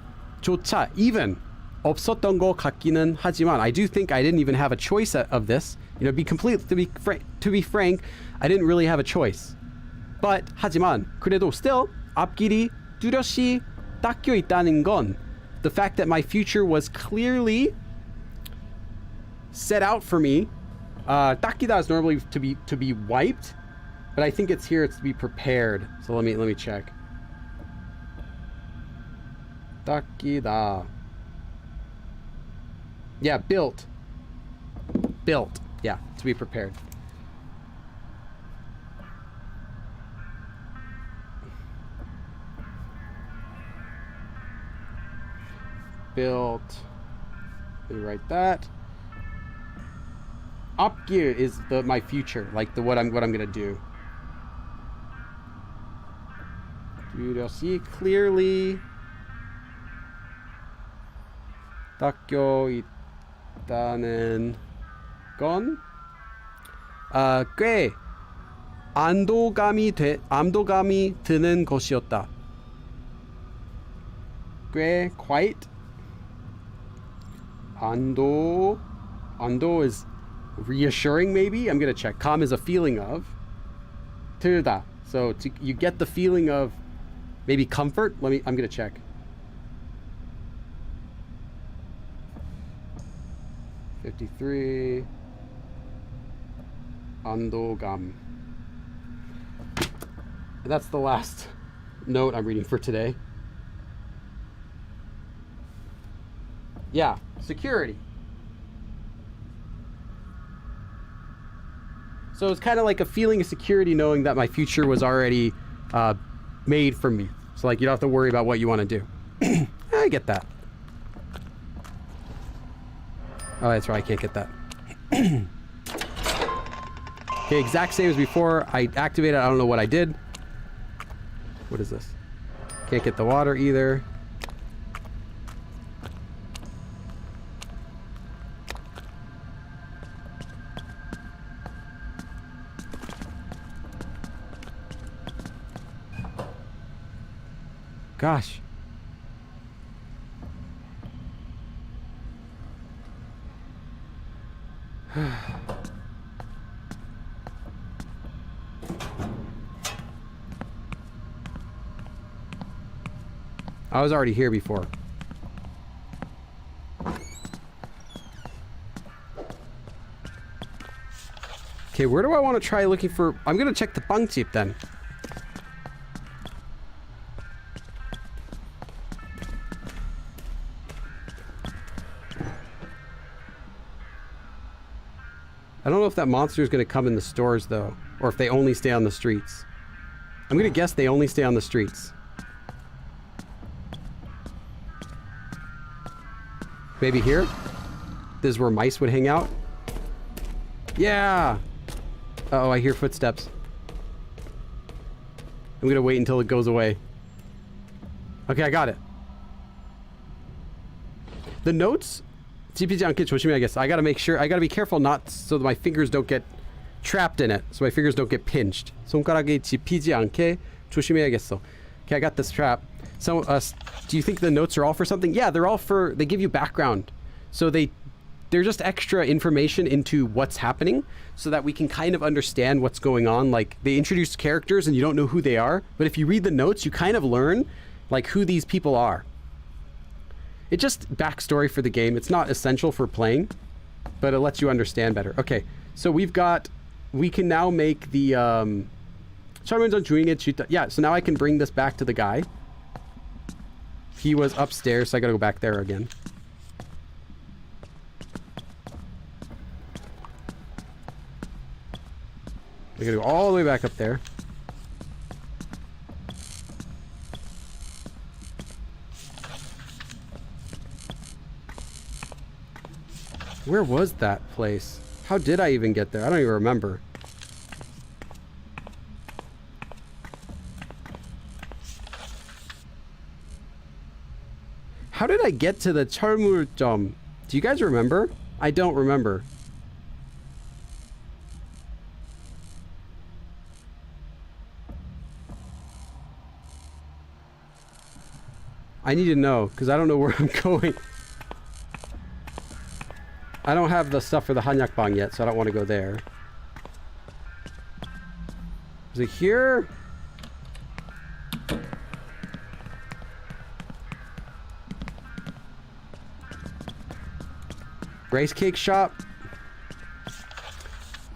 조차, even, 없었던 것 같기는 하지만, I do think I didn't even have a choice of this. To be frank, I didn't really have a choice. But, 하지만, 그래도 still, 앞길이 뚜렷이 닦여 있다는 건, the fact that my future was clearly set out for me. 닦이다 is normally to be wiped, but I think it's to be prepared. So let me check. 닦이다. Yeah, built. Yeah, to be prepared. Built. Let me write that. 앞길 is my future, like what I'm gonna do. 뚜렷이, clearly 닦여 있다는 건 꽤 안도감이 드는 것이었다. 꽤, quite. 안도 is reassuring, maybe. I'm gonna check. Calm is a feeling of. 들다. So you get the feeling of maybe comfort. I'm gonna check. (53) 안도감. And that's the last note I'm reading for today. Yeah, security. So it's kind of like a feeling of security knowing that my future was already made for me. So like you don't have to worry about what you want to do. I get that. Oh, that's right. I can't get that. Okay, exact same as before. I activated. I don't know what I did. What is this? Can't get the water either. Gosh. I was already here before. Okay, where do I want to try looking for... I'm going to check the 빵집 then. I don't know if that monster is going to come in the stores, though. Or if they only stay on the streets. I'm going to guess they only stay on the streets. Maybe here? This is where mice would hang out? Yeah! Uh-oh, I hear footsteps. I'm going to wait until it goes away. Okay, I got it. The notes... 찝히지 않게 조심해, I guess. I gotta make sure, I gotta be careful not so that my fingers don't get trapped in it. So my fingers don't get pinched. 손가락이 찝히지 않게 조심해야겠어. Okay, I got this trap. So, do you think the notes are all for something? Yeah, they're all for, they give you background. So they're just extra information into what's happening so that we can kind of understand what's going on. Like, they introduce characters and you don't know who they are. But if you read the notes, you kind of learn, like, who these people are. It's just backstory for the game. It's not essential for playing, but it lets you understand better. Okay, so we can now make the, yeah, so now I can bring this back to the guy. He was upstairs, so I gotta go back there again. I gotta go all the way back up there. Where was that place? How did I even get there? I don't even remember. How did I get to the 철물점? Do you guys remember? I don't remember. I need to know, because I don't know where I'm going. I don't have the stuff for the 한약방 yet, so I don't want to go there. Is it here? Rice cake shop?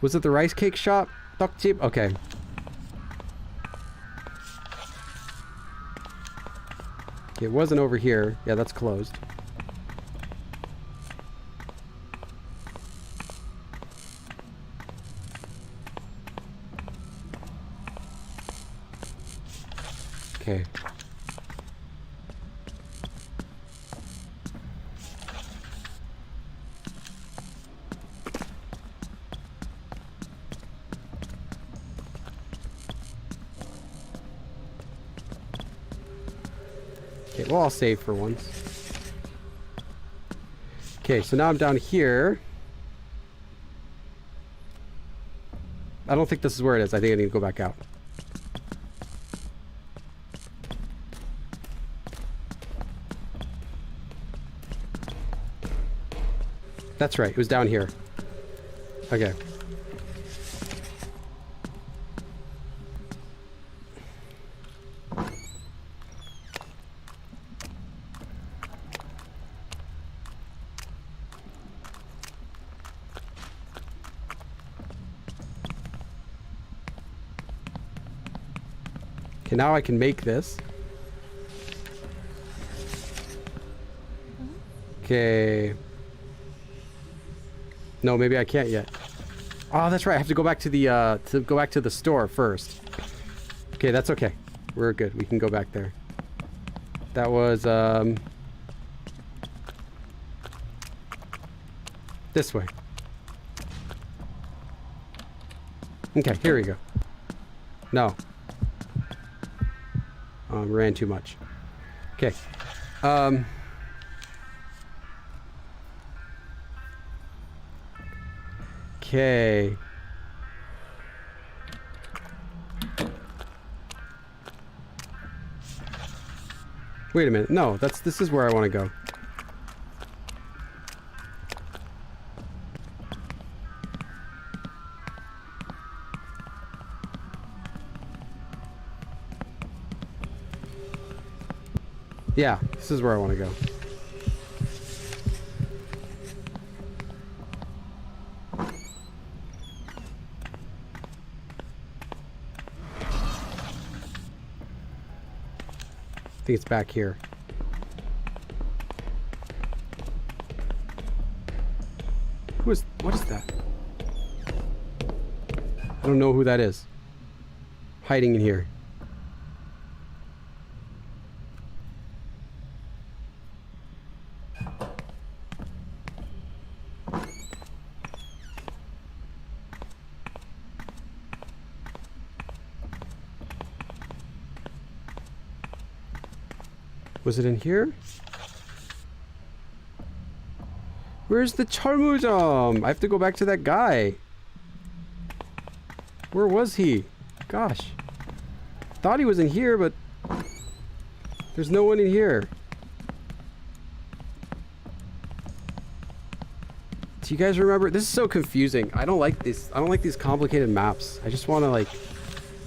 Was it the rice cake shop? 떡집? Okay. It wasn't over here. Yeah, that's closed. Okay. Okay, well, I'll save for once. Okay, so now I'm down here. I don't think this is where it is. I think I need to go back out. That's right, it was down here. Okay. Okay, now I can make this. Okay. No, maybe I can't yet. Oh, that's right. I have to go back to the store first. Okay, that's okay. We're good. We can go back there. That was this way. Okay, here we go. No. Ran too much. Okay. Okay. Wait a minute. No, this is where I want to go. Yeah, this is where I want to go. I think it's back here. What is that? I don't know who that is. Hiding in here. Was it in here? Where's the 철물점? I have to go back to that guy. Where was he? Gosh. Thought he was in here, but there's no one in here. Do you guys remember? This is so confusing. I don't like this. I don't like these complicated maps. I just want to like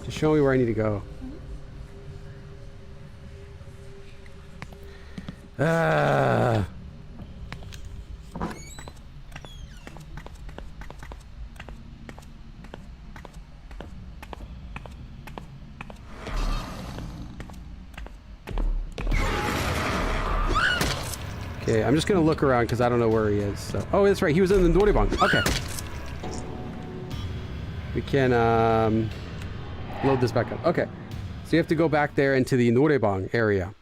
just show me where I need to go. Okay, I'm just gonna look around because I don't know where he is. So. Oh, that's right. He was in the 노래방. Okay. We can load this back up. Okay. So you have to go back there into the 노래방 area.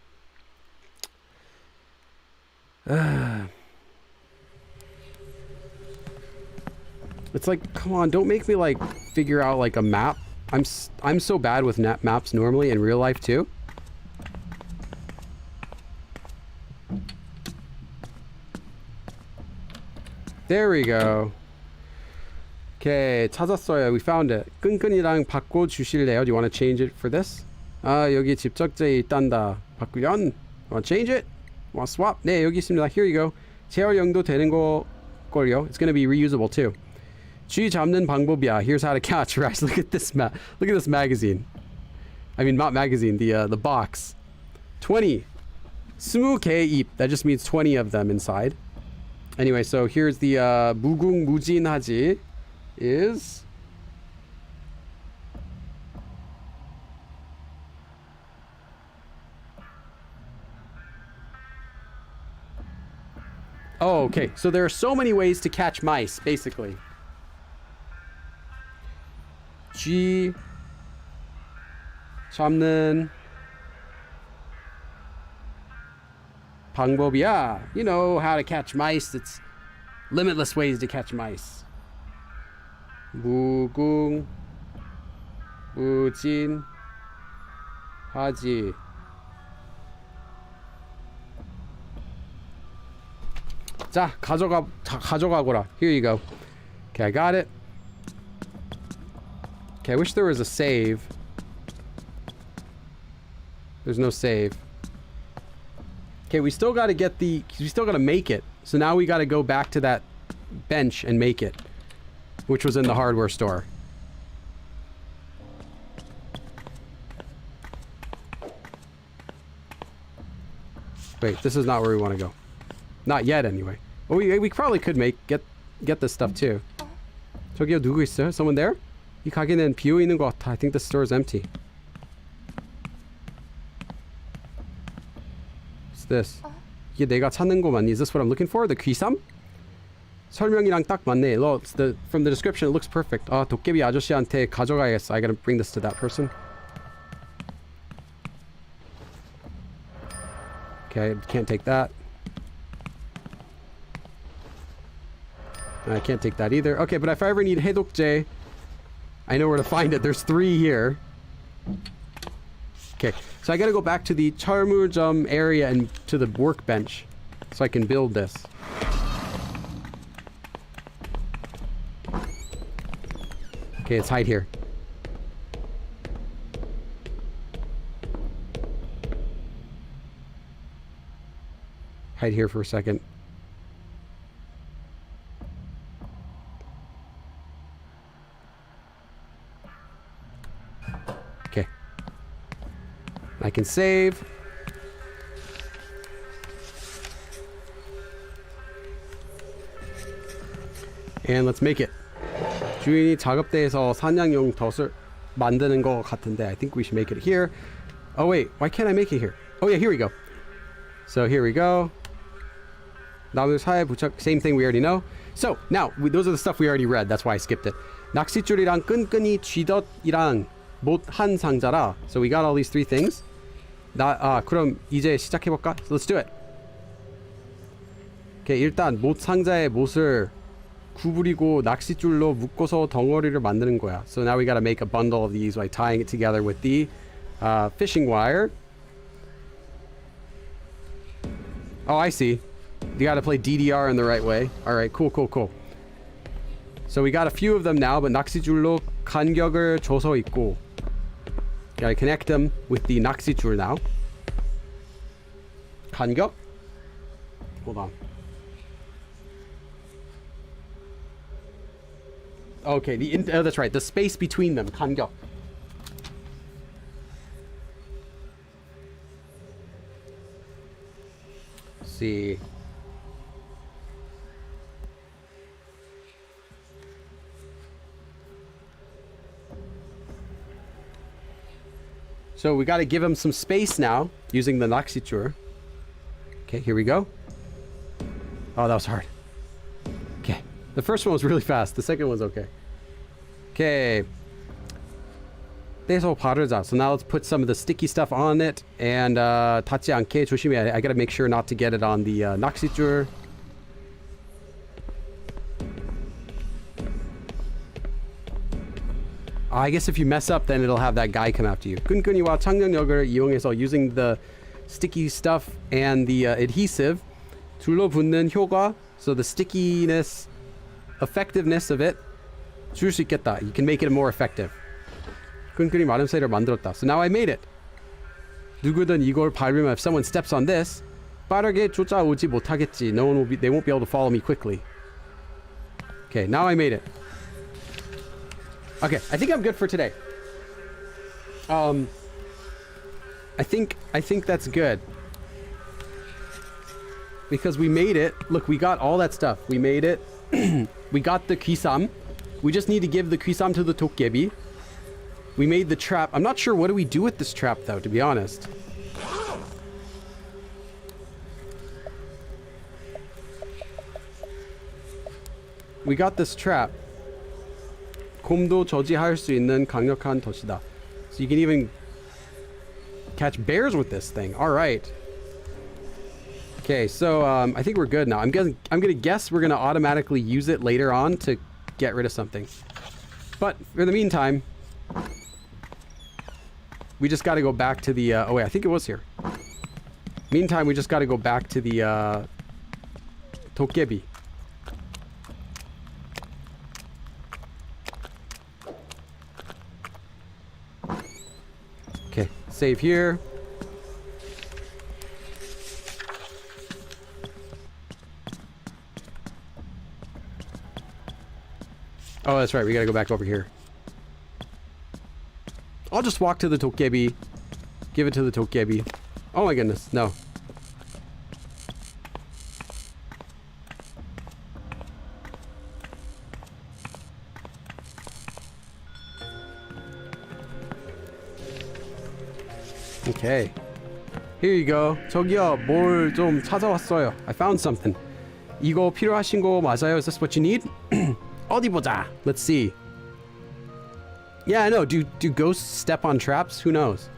It's like, come on, don't make me like figure out like a map. I'm so bad with maps normally in real life too. There we go. Okay, 찾았어요. We found it. 끈끈이랑 바꿔 주실래요? Do you want to change it for this? 아, 여기 집적자에 있단다. 바꾸련? Want to change it? Want to swap? 네, 여기 있습니다. Here you go. 재활용도 되는 걸요. It's going to be reusable too. 쥐 잡는 방법이야. Here's how to catch rats. Look at this Look at this magazine. I mean, not magazine. The box. 20. 20개의 잎. That just means 20 of them inside. Anyway, so here's the 무궁무진하지 is oh, okay. So there are so many ways to catch mice, basically. 쥐 잡는 방법이야. You know how to catch mice. It's limitless ways to catch mice. 무궁무진하지. 자, 가져가거라. Here you go. Okay, I got it. Okay, I wish there was a save. There's no save. Okay, we still got to make it. So now we got to go back to that bench and make it. which was in the hardware store. Wait, this is not where we want to go. Not yet, anyway. Well, we probably could get this stuff too. 저기요, 누구 있어요? Someone there? 이 가게는 비어 있는 것 같아. I think the store is empty. What's this? 이게 내가 찾는 거 맞니? Is this what I'm looking for? The 귀삼? 설명이랑 딱 맞네. From the description, it looks perfect. 아, 도깨비 아저씨한테 가져가야겠어. I gotta bring this to that person. Okay, can't take that. I can't take that either. Okay, but if I ever need 해독제, I know where to find it. There's 3 here. Okay, so I gotta go back to the 철물점 area and to the workbench so I can build this. Okay, let's hide here. Hide here for a second. Okay. I can save. And let's make it. 주인이 작업대에서 사냥용 덫을 만드는 것 같은데 I think we should make it here. Oh wait, why can't I make it here? Oh yeah, here we go. So here we go. 나무 사이에 부착, same thing we already know. So now those are the stuff we already read. That's why I skipped it. 낚싯줄이랑 끈끈이 쥐덫이랑 못 한 상자라. So we got all these 3 things. 그럼 이제 시작해볼까? So let's do it. Okay, 일단 못 상자에 못을 구부리고 낚싯줄로 묶어서 덩어리를 만드는 거야. So now we gotta make a bundle of these by tying it together with the fishing wire. Oh, I see. You gotta play DDR in the right way. Alright, cool. So we got a few of them now, but 낚싯줄로 간격을 줘서 있고. Gotta connect them with the 낚싯줄 now. 간격? Hold on. Okay, that's right. The space between them. 간격. Let's see. So we got to give him some space now using the 낚싯줄. Okay, here we go. Oh, that was hard. Okay. The first one was really fast. The second one's okay. Okay. 떼서 바르자. So now let's put some of the sticky stuff on it. And 닿지 않게 조심해. I gotta make sure not to get it on the 낚싯줄. I guess if you mess up, then it'll have that guy come after you. 끈끈이와 착력력을 이용해서 using the sticky stuff and the adhesive 둘러붙는 효과. So the stickiness, effectiveness of it 줄 수 있겠다. You can make it more effective. 끈끈이 마른 새를 만들었다. So now I made it. 누구든 이걸 밟으면 if someone steps on this, 빠르게 쫓아오지 못하겠지. They won't be able to follow me quickly. Okay, now I made it. Okay, I think I'm good for today. I think that's good. Because we made it. Look, we got all that stuff. We made it. We got the kisam. We just need to give the kisam to the tokkebi. We made the trap. I'm not sure what do we do with this trap though, to be honest. We got this trap. 곰도 저지할 수 있는 강력한 덫이다. So you can even catch bears with this thing. All right. Okay, so I think we're good now. I'm gonna guess we're gonna automatically use it later on to get rid of something. But for the meantime, we just got to go back to the. Oh wait, I think it was here. Meantime, we just got to go back to the tokkebi. Okay, save here. Oh, that's right. We gotta go back over here. I'll just walk to the Tokebi. Give it to the Tokebi. Oh my goodness, no. Okay. Here you go. 저기요, 뭘 좀 찾아왔어요. I found something. 이거 필요하신 거 맞아요? Is this what you need? 어디 보자. Let's see. Yeah, I know. Do ghosts step on traps? Who knows?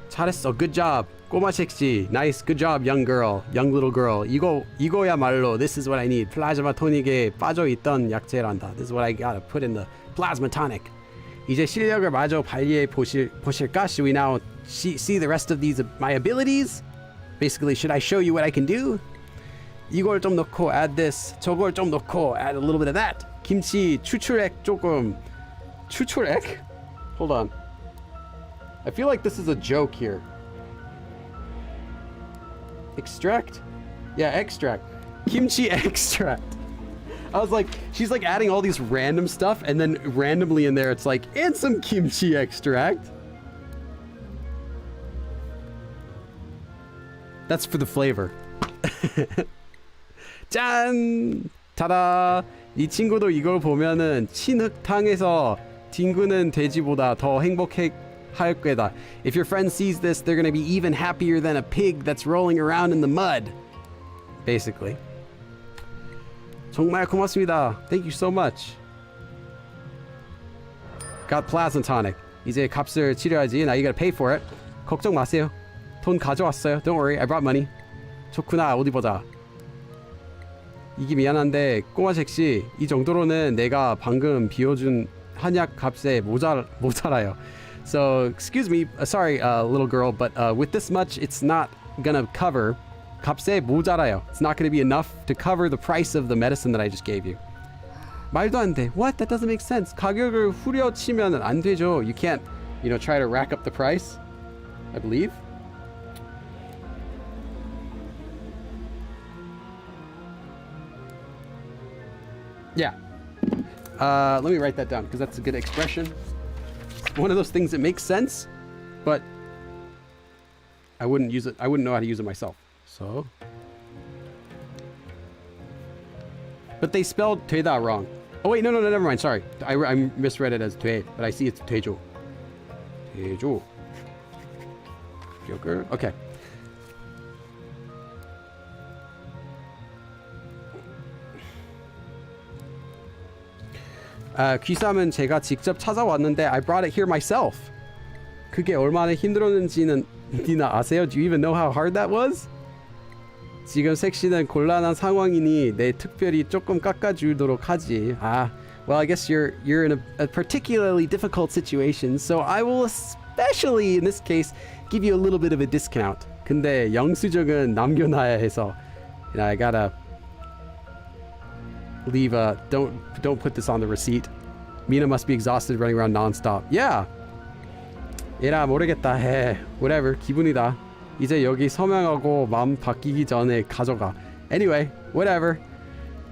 잘했어. Good job. 꼬마 섹시. Nice. Good job, young girl. Young little girl. 이거야말로 This is what I need. 플라즈마 토닉에 빠져있던 약재란다. This is what I gotta put in the plasma tonic. 이제 실력을 마저 발휘해 보실까? Should we now see the rest of these my abilities? Basically, should I show you what I can do? 이걸 좀 넣고 add this. 저걸 좀 넣고 add a little bit of that. 김치 추출액 조금. 추출액? Hold on. I feel like this is a joke here. Extract? Yeah, extract. Kimchi extract. I was like, she's like adding all these random stuff, and then randomly in there it's like, and some kimchi extract. That's for the flavor. 짠! 타다! 이 친구도 이걸 보면은 진흙탕에서 뒹구는 돼지보다 더 행복해 할 거다. If your friend sees this, they're gonna be even happier than a pig that's rolling around in the mud. Basically. 정말 고맙습니다. Thank you so much. Got plasma tonic. 이제 값을 치러야지. Now you gotta pay for it. 걱정 마세요. 돈 가져왔어요. Don't worry, I brought money. 좋구나. 어디 보자. 이게 미안한데 꼬마 섹시 이 정도로는 내가 방금 비워준 한약 값에 모자라요. So excuse me, sorry, little girl, but with this much, it's not gonna cover. 값에 모자라요. It's not gonna be enough to cover the price of the medicine that I just gave you. 말도 안 돼. What? That doesn't make sense. 가격을 후려치면 안 되죠. You can't, try to rack up the price. I believe. Yeah. Let me write that down because that's a good expression. It's one of those things that makes sense, but I wouldn't use it. I wouldn't know how to use it myself. So, but they spelled 되다 wrong. Oh wait, no, never mind. Sorry, I misread it as 돼, but I see it's 되죠. 되죠. Joker. Okay. 귀삼은 제가 직접 찾아왔는데 I brought it here myself. 그게 얼마나 힘들었는지는 니나 아세요? Do you even know how hard that was? 지금 섹시는 곤란한 상황이니 내 특별히 조금 깎아주도록 하지. Well, I guess you're in a particularly difficult situation, so I will especially in this case give you a little bit of a discount. 근데 영수증은 남겨놔야 해서, I gotta leave don't put this on the receipt. Mina must be exhausted running around non-stop. Yeah. 얘라 모르겠다 해. Whatever. 기분이다. 이제 여기 서명하고 마음 바뀌기 전에 가져가. Anyway, whatever.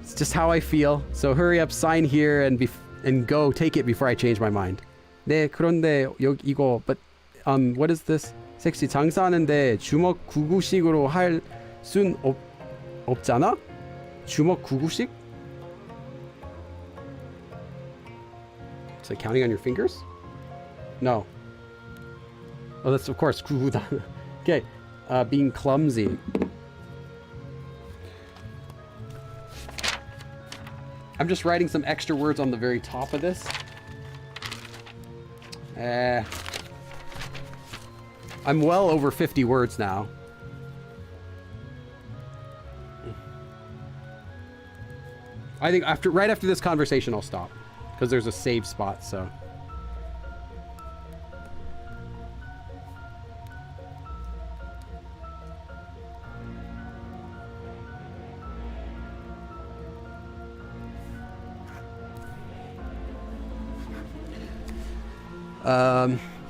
It's just how I feel. So hurry up, sign here and go take it before I change my mind. 네, 그런데 이거 but what is this? 섹시 장사하는데 주먹 구구식으로 할 순 없잖아? 주먹 구구식? It's like counting on your fingers? No. Oh, that's of course 구구다. Okay, being clumsy. I'm just writing some extra words on the very top of this. I'm well over 50 words now. I think right after this conversation I'll stop because there's a save spot, so.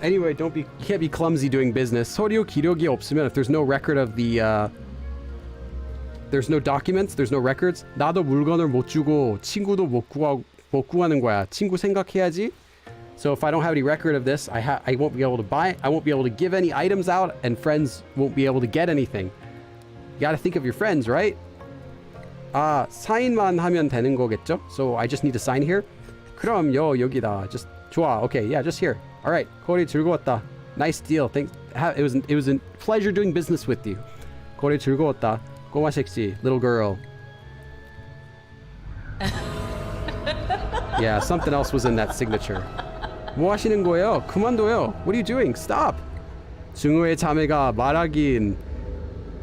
Anyway, you can't be clumsy doing business. 서류 기록이 없으면, if there's no record of the, there's no documents, there's no records. 나도 물건을 못 주고 친구도 못 뭐 구하는 거야? 친구 생각해야지. So if I don't have any record of this, I won't be able to buy, I won't be able to give any items out, and friends won't be able to get anything. You gotta think of your friends, right? 아, 사인만 하면 되는 거겠죠? So I just need to sign here? 그럼요, 여기다. Just 좋아. Okay, yeah, just here. All right, 거래 즐거웠다. Nice deal. Thanks. It was a pleasure doing business with you. 거래 즐거웠다. 꼬마 섹시, little girl. Yeah, something else was in that signature. 뭐 하시는 거예요? 그만둬요. What are you doing? Stop. 증오의 자매가 말하긴.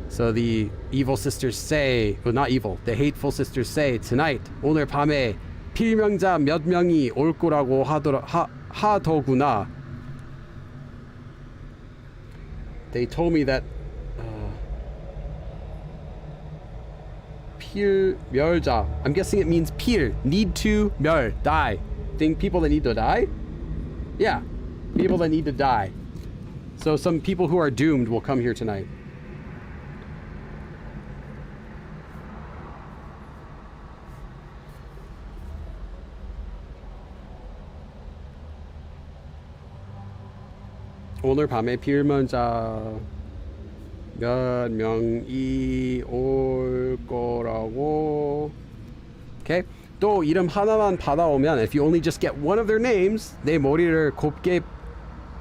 So the evil sisters say, well, not evil, the hateful sisters say tonight, 오늘 밤에 필명자 몇 명이 올 거라고 하더구나. They told me that 필멸자. I'm guessing it means 필, need to, 멸, die. Think people that need to die? Yeah, people that need to die. So some people who are doomed will come here tonight. 오늘 밤에 필명자 몇 명이 올 거라고. Okay? 또 이름 하나만 받아오면, if you only just get one of their names, 내 머리를 곱게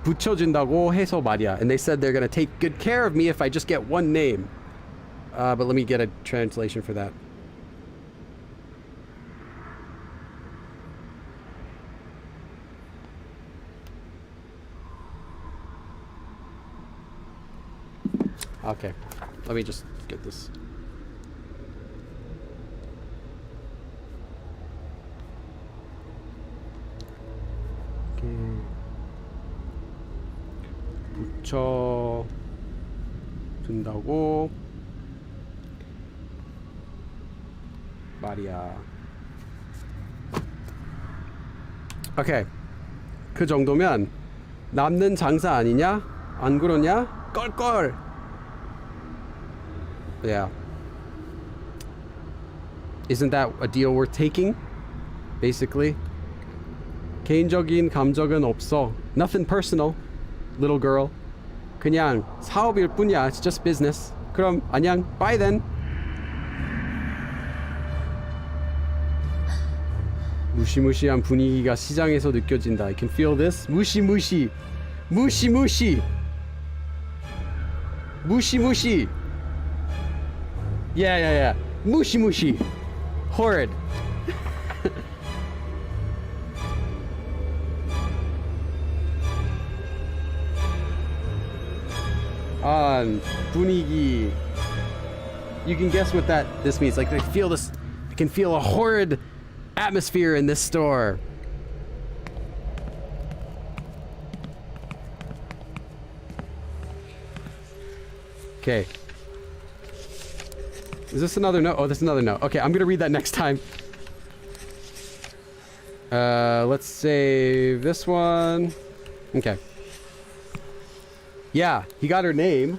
붙여준다고 해서 말이야. And they said they're gonna take good care of me if I just get one name. But let me get a translation for that. Okay, let me just get this. 붙여 준다고 말이야. 오케이, 그 정도면 남는 장사 아니냐? 안 그러냐? 껄껄. Yeah. Isn't that a deal worth taking? Basically. 개인적인 감정은 없어. Nothing personal, little girl. 그냥 사업일 뿐이야. It's just business. 그럼 안녕. Bye then. 무시무시한 분위기가 시장에서 느껴진다. I can feel this. 무시무시. 무시무시. 무시무시. Yeah. Mushi. Horrid. 분위기. You can guess what this means. Like I can feel a horrid atmosphere in this store. Okay. Is this another note? Oh, this is another note. Okay, I'm gonna read that next time. Let's save this one. Okay. Yeah, he got her name,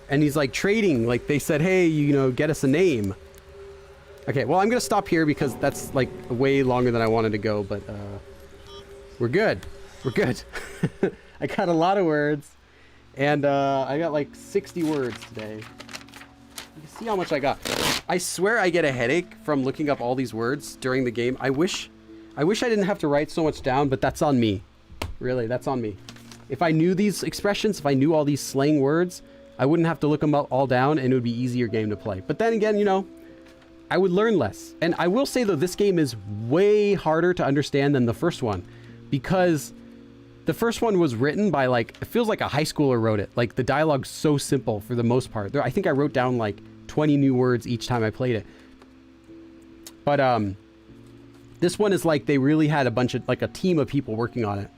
and he's like trading. Like they said, hey, get us a name. Okay, well, I'm gonna stop here because that's like way longer than I wanted to go, but we're good. We're good. I got a lot of words, and I got like 60 words today. You can see how much I got. I swear I get a headache from looking up all these words during the game. I wish I didn't have to write so much down, but that's on me. Really, that's on me. If I knew these expressions, if I knew all these slang words, I wouldn't have to look them all down, and it would be easier game to play. But then again, I would learn less. And I will say, though, this game is way harder to understand than the first one, because the first one was written by, like, it feels like a high schooler wrote it. Like, the dialogue's so simple for the most part. I think I wrote down, like, 20 new words each time I played it. But, this one is like they really had a team of people working on it.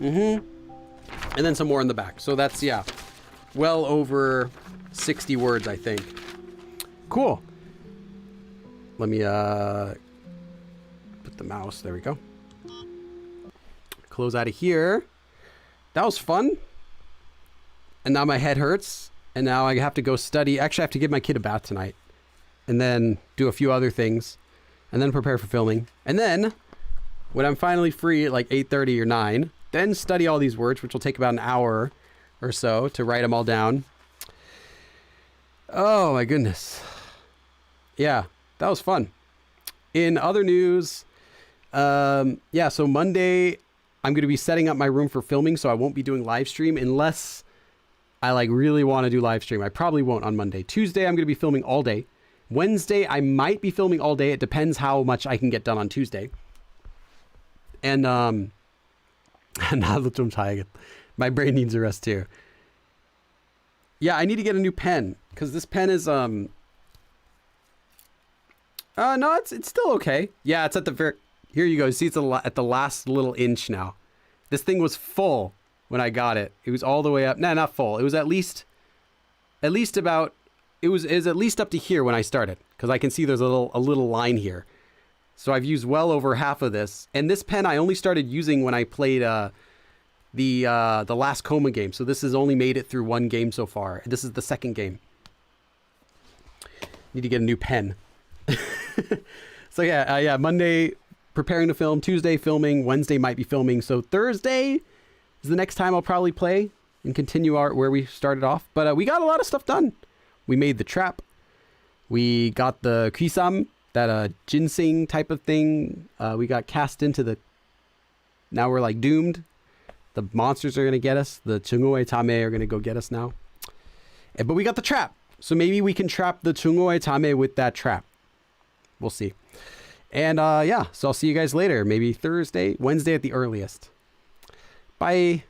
And then some more in the back. So that's, yeah, well over 60 words, I think. Cool. Let me, put the mouse, there we go. Close out of here. That was fun. And now my head hurts. And now I have to go study. Actually, I have to give my kid a bath tonight. and then do a few other things, and then prepare for filming. And then when I'm finally free at like 8:30 or 9, then study all these words, which will take about an hour or so to write them all down. Oh my goodness. Yeah, that was fun. In other news, yeah, so Monday I'm going to be setting up my room for filming, so I won't be doing live stream unless I like really want to do live stream. I probably won't on Monday. Tuesday I'm going to be filming all day. Wednesday I might be filming all day. It depends how much I can get done on Tuesday. And now that I'm tired, my brain needs a rest too. Yeah, I need to get a new pen because this pen is no, it's still okay. Yeah, it's at the very, here you go. See, it's at the last little inch now. This thing was full when I got it. It was all the way up. Nah, not full. It was at least about, it was at least up to here when I started, because I can see there's a little line here. So I've used well over half of this. And this pen I only started using when I played the last Coma game. So this has only made it through one game so far. This is the second game. Need to get a new pen. So yeah, Monday preparing to film, Tuesday filming, Wednesday might be filming. So Thursday is the next time I'll probably play and continue where we started off. But we got a lot of stuff done. We made the trap. We got the kisam, that ginseng type of thing. We got cast into the, now we're like doomed. The monsters are going to get us. The Chungoe Tame are going to go get us now. But we got the trap. So maybe we can trap the Chungoe Tame with that trap. We'll see. And yeah, so I'll see you guys later. Maybe Thursday, Wednesday at the earliest. Bye.